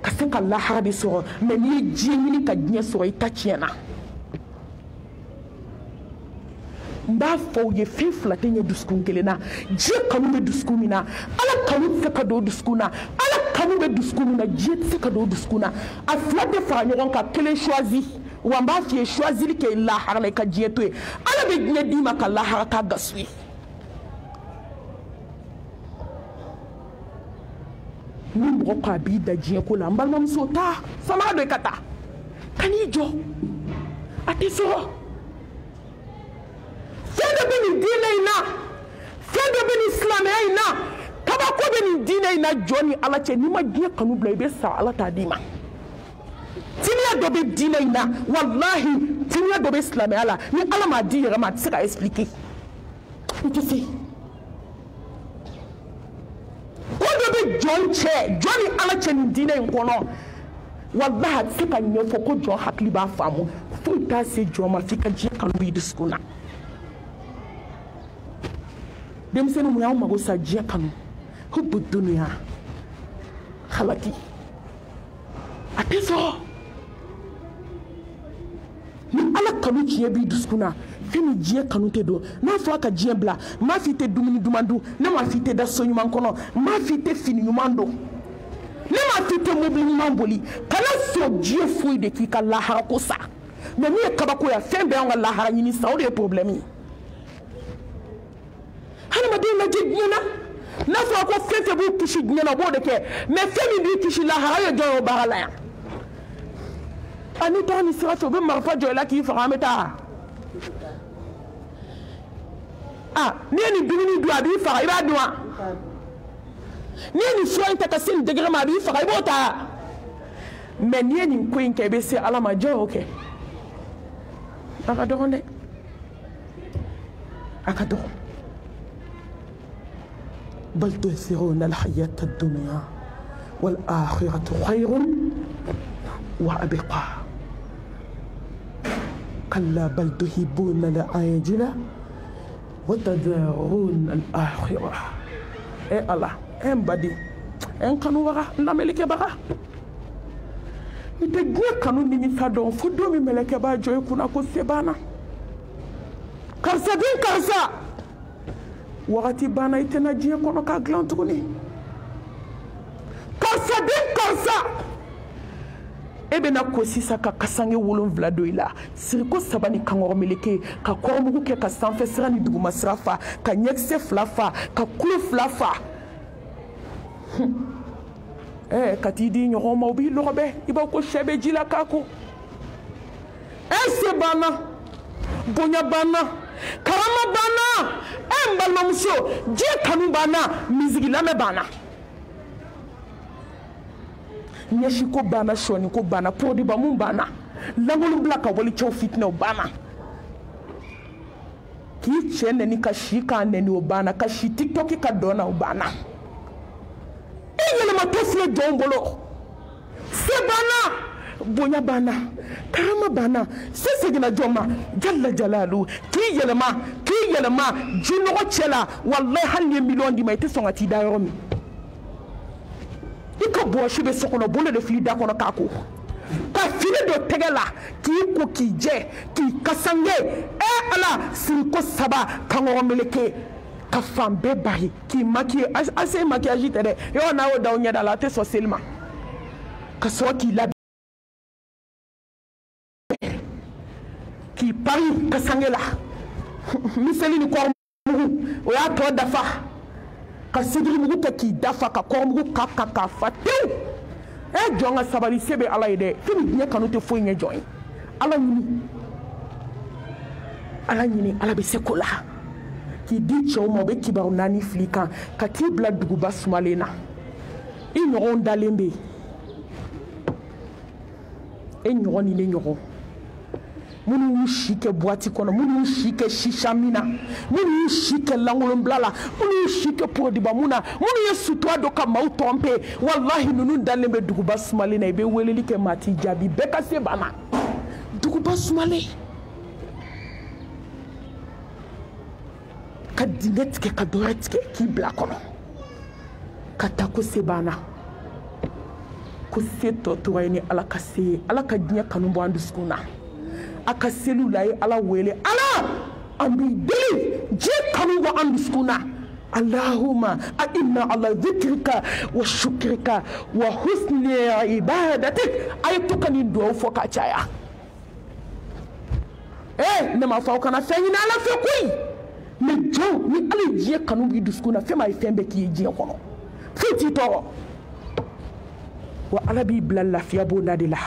ka se ka lahara de sɔrɔ mais n'i ye diɲɛ ɲini ka diɲɛ sɔrɔ i ta tiɲɛna n b'a fɔ u ye fɛn fila tɛ ɲɛ dusukun kelen na diɲɛ kanu bɛ dusukun min na ala kanu tɛ se ka don dusukun na ala kanu bɛ dusukun min na diɲɛ tɛ se ka don dusukun na a fila tɛ fara ɲɔgɔn kan kelen choisi wa n b'a f'i ye choisili kɛ lahara la i ka diɲɛ to yen ala bɛ diɲɛ d'i ma ka lahara k'a gasu ye ni mɔgɔ ko a b'i da diɲɛ ko la n balimamuso taa samara dɔ i ka taa ka n'i jɔ a tɛ sɔrɔ fɛn dɔ bɛ nin diinɛ in na fɛn dɔ bɛ nin silamɛya in na kabako bɛ nin diinɛ in na jɔn ni ala cɛ n'i ma diɲɛ kanu bila i bɛ sa ala t'a d'i ma timiya dɔ bɛ diinɛ in na walahi timiya dɔ bɛ silamɛya la ni ala m'a di yɛrɛ ma a tɛ se ka expliquer i tɛ se jɔn cɛ jɔn ni ala cɛ nin diinɛ in kɔnɔ wallahi a tɛ se ka ɲɛfɔ ko jɔn hakili b'a faamu foyi t'a se jɔn ma f'i ka diɲɛ kanu b'i dusukun na denmisɛnnin mun y'anw mago sa diɲɛ kanu hubbu dunuya halaki a tɛ sɔrɔ ni ala kanu tiɲɛ b'i dusukun na fɛn min diɲɛ kanu tɛ don n'a fɔra ka diɲɛ bila n m'a fɔ i tɛ dumuni duman dun ne m'a fɔ i tɛ da so ɲuman kɔnɔ n m'a fɔ i tɛ fini ɲuman don ne m'a fɔ i tɛ mobili ɲuman boli kana sɔn diɲɛ foyi de k'i ka lahara ko sa mɛ min ye kabako ya fɛn bɛɛ y'an ka lahara ɲini sa o de ye problème ye hadamaden lajɛ diɲɛ na n'a fɔra ko fɛn fɛn b'u kisi diɲɛ na o b'o de kɛ mɛ fɛn min b'i kisi lahara ye jɔn ye o baara la yan ani taa ni sira fɛ u bɛ marifa jɔ i la k'i faga an bɛ taa n'i ye nin dumuni dun a b'i faga i b'a dun wa n'i ye nin fura in ta ka se nin degré ma a b'i faga i b'o ta mɛ n'i ye nin ko in kɛ i bɛ se ala ma jɔn y'o kɛ a ka dɔgɔn dɛ a ka dɔgɔn bal tu'thiruna al-hayata ad-dunya wal akhiratu khayrun wa abqa كلا بل تحبون العاجلة وتذرون الآخرة إيه الله إيه بدي إيه كانوا ورا نملك بقى نتجي كانوا نيجي سادون فدو من ملك بقى جوي كنا كسبانا كرسا دين كرسا وقتي بانا يتناجي كنا كأغلان توني كرسا دين كرسا ebe na kosi sa ka kasange wolonvila do ila siriko sabani kangoro meleke ka kormugu ke ka sanfɛ sira ni duguma sira fa ka ɲɛkisɛ fila fa ka kulo fila fa ka t'i di ɲɔgɔn ma u b'i lɔgɔbɛ i b'a ko sɛ bɛ ji la k'a ko se banna bonya banna karama banna n balimamuso diɲɛ kanu banna misigi lamɛn banna ɲɛsi ko banna sɔni ko banna pɔdiba mun banna langolon bila ka wali cɛw fitinɛw banna k'i cɛ nɛni ka si k'a nɛni o banna ka si tiktok ka dɔn na o banna i yɛlɛmatɔ filɛ jɔnw bolo se banna bonya banna karama banna se seginna jɔn ma jalla jalalu k'i yɛlɛma jinɔgɔ cɛ la wallahi hali ni ye miliyɔn d'i ma i tɛ sɔn ka t'i da yɔrɔ min i ka bɔsi bɛ so kɔnɔ bolo de fili da kɔnɔ k'a ko ka fini dɔ tɛgɛ la k'i ko k'i jɛ k'i kasange ala siriko saba kankɔrɔ meleke ka fan bɛɛ bari k'i maquiller ase maquillage tɛ dɛ yɔrɔ n'a y'o da o ɲɛda la a tɛ sɔn seli ma ka sɔrɔ k'i labɛn k'i pari kasange la miseli ni kɔrɔmugu o y'a tɔ dafa ka sigiri mugu kɛ k'i dafa ka kɔrɔmugu ka fa tewu jɔn ka sabali se bɛ ala ye dɛ fɛn min diɲɛ kanu tɛ foyi ɲɛ jɔn ye ala ɲini ala bɛ se ko la k'i di cɛw ma u bɛ kibaru naani fili kan ka t'i bila duguba sumalen na i ɲɔgɔn dalen bɛ yen e ɲɔgɔn ni ne ɲɔgɔn minnu y'u si kɛ buwati kɔnɔ minnu y'u si kɛ sisa min na minnu y'u si kɛ langolonbila la minnu y'u si kɛ pɔdiba mun na minnu ye sutura dɔ ka maaw tɔnpe walahi ninnu dalen bɛ duguba sumalen na i bɛ weleli kɛ maa t'i jaabi bɛɛ ka se banna duguba sumalen ka dingɛ tigɛ ka dɔrɛ tigɛ k'i bila kɔnɔ ka taa ko se banna ko se tɔ tora ye ni ala ka se ye ala ka diɲɛ kanu bɔ an dusukun na a ka seliw la ye ala wele ala an b'i deli diɲɛ kanu bɔ an dusukun na allahumma a'inna ala dhikrika wa shukrika wa husni ibadatik a ye to ka nin duwawu fɔ ka caya ne ma fɔ aw kana fɛn ɲini ala fɛ koyi mɛ jɔn ni ala ye diɲɛ kanu b'i dusukun na fɛn ma ye fɛn bɛɛ k'i ye diɲɛ kɔnɔ foyi t'i tɔɔrɔ wa ala b'i bila lafiya b'o la de la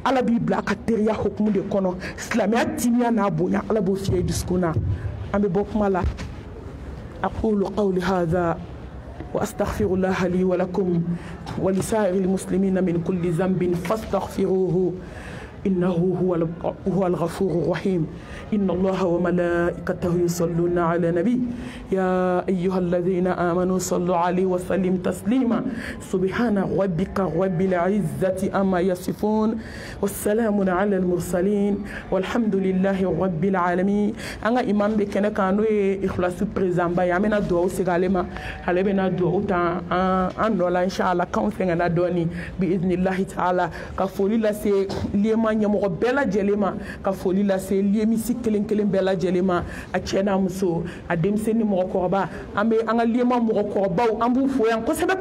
ala b'i bila a ka teriya hukumu de kɔnɔ silamɛya timiya n'a bonya ala b'o fiyɛ i dusukun na an bɛ bɔ kuma la aqulu qawli hadha wa astaghfirullaha li wa lakum wa li sa'iril muslimina min kulli dhanbin fastaghfiruhu إنه هو الغفور الرحيم. إن الله وملائكته يصلون على النبي يا أيها الذين آمنوا صلوا عليه وسلم تسليما. سبحان ربك رب العزة أما يصفون والسلام على المرسلين والحمد لله رب العالمين. أنا إمام بكنا كانوا إخلاص بريزان بيامنا دعوة سجالما هلبنا دعوة أن ولا إن شاء الله كون فينا دوني بإذن الله تعالى كفولي لسه ليما نيمو بلا جلما كفولي لسه ليمي سكلين كلين بلا جلما أشينا مسو أدم سني مغكوبا أمي أنا ليما مغكوبا أمبو فويان كسبة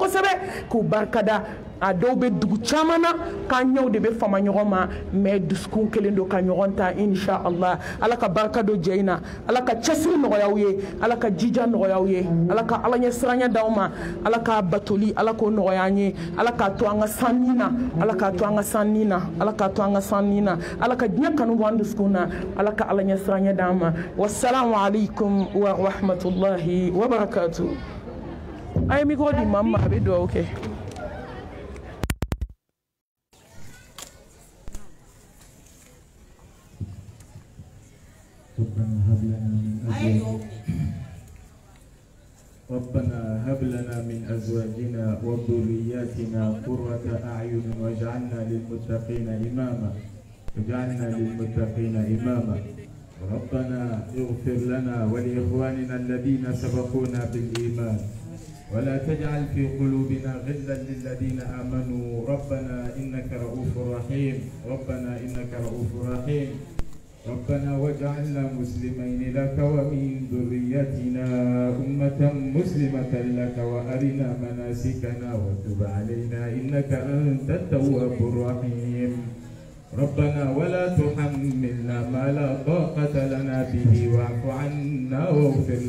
كوباركدا ado be dugu chamana kan ñew de be fama ñogoma mais duskun kelen do kan ñogonta insha Allah ala ka barka do jeyna ala ka ciesri no yawye ala ka jija no yawye ala ka ala nya sranya dawma ala ka batoli ala ko no yanye ala ka to anga sanina ala ka to anga sanina ala ka to anga sanina ala ka nya kanu wandu skuna ala ka ala nya sranya dawma wassalamu alaikum wa rahmatullahi wa barakatuh. Ay mi ko di mamma be do okay. ربنا هب لنا من أزواجنا وذرياتنا قرة أعين واجعلنا للمتقين إماما ربنا اغفر لنا ولإخواننا الذين سبقونا بالإيمان ولا تجعل في قلوبنا غلا للذين آمنوا ربنا إنك رؤوف رحيم ربنا واجعلنا مسلمين لك ومن ذريتنا أمة مسلمة لك وأرنا مناسكنا وتب علينا إنك أنت التواب الرحيم ربنا ولا تحملنا ما لا طاقة لنا به واعف عنا واغفر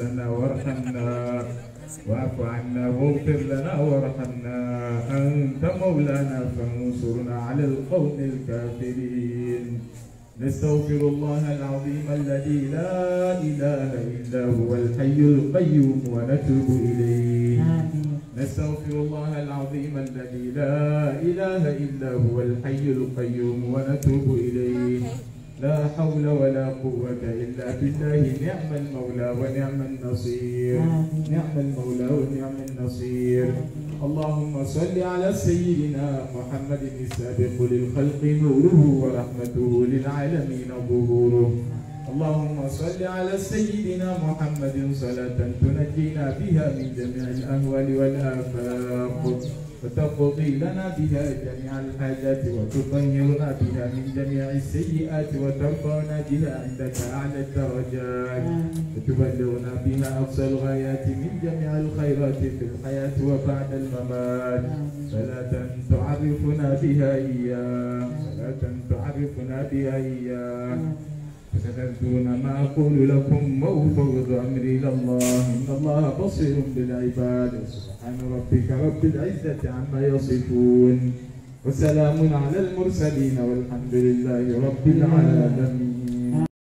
لنا وارحمنا أنت مولانا فانصرنا على القوم الكافرين. نستغفر الله العظيم الذي لا إله إلا هو الحي القيوم ونتوب إليه. نستغفر الله العظيم الذي لا إله إلا هو الحي القيوم ونتوب إليه. لا حول ولا قوة إلا بالله. نعم المولى ونعم النصير. اللهم صل على سيدنا محمد السابق للخلق نوره ورحمته للعالمين ظهوره. اللهم صل على سيدنا محمد صلاة تنجينا بها من جميع الأهوال والآفاق وتقضي لنا بها جميع الحاجات وتطهرنا بها من جميع السيئات وترفعنا بها عندك أعلى الدرجات وتبلغنا بها أقصى الغايات من جميع الخيرات في الحياة وبعد الممات. صلاة تعرفنا بها إياه فتذكرون ما أقول لكم وأفوض أمري إلى الله إن الله بصير بالعباد. سبحان ربك رب العزة عما يصفون وسلام على المرسلين والحمد لله رب العالمين.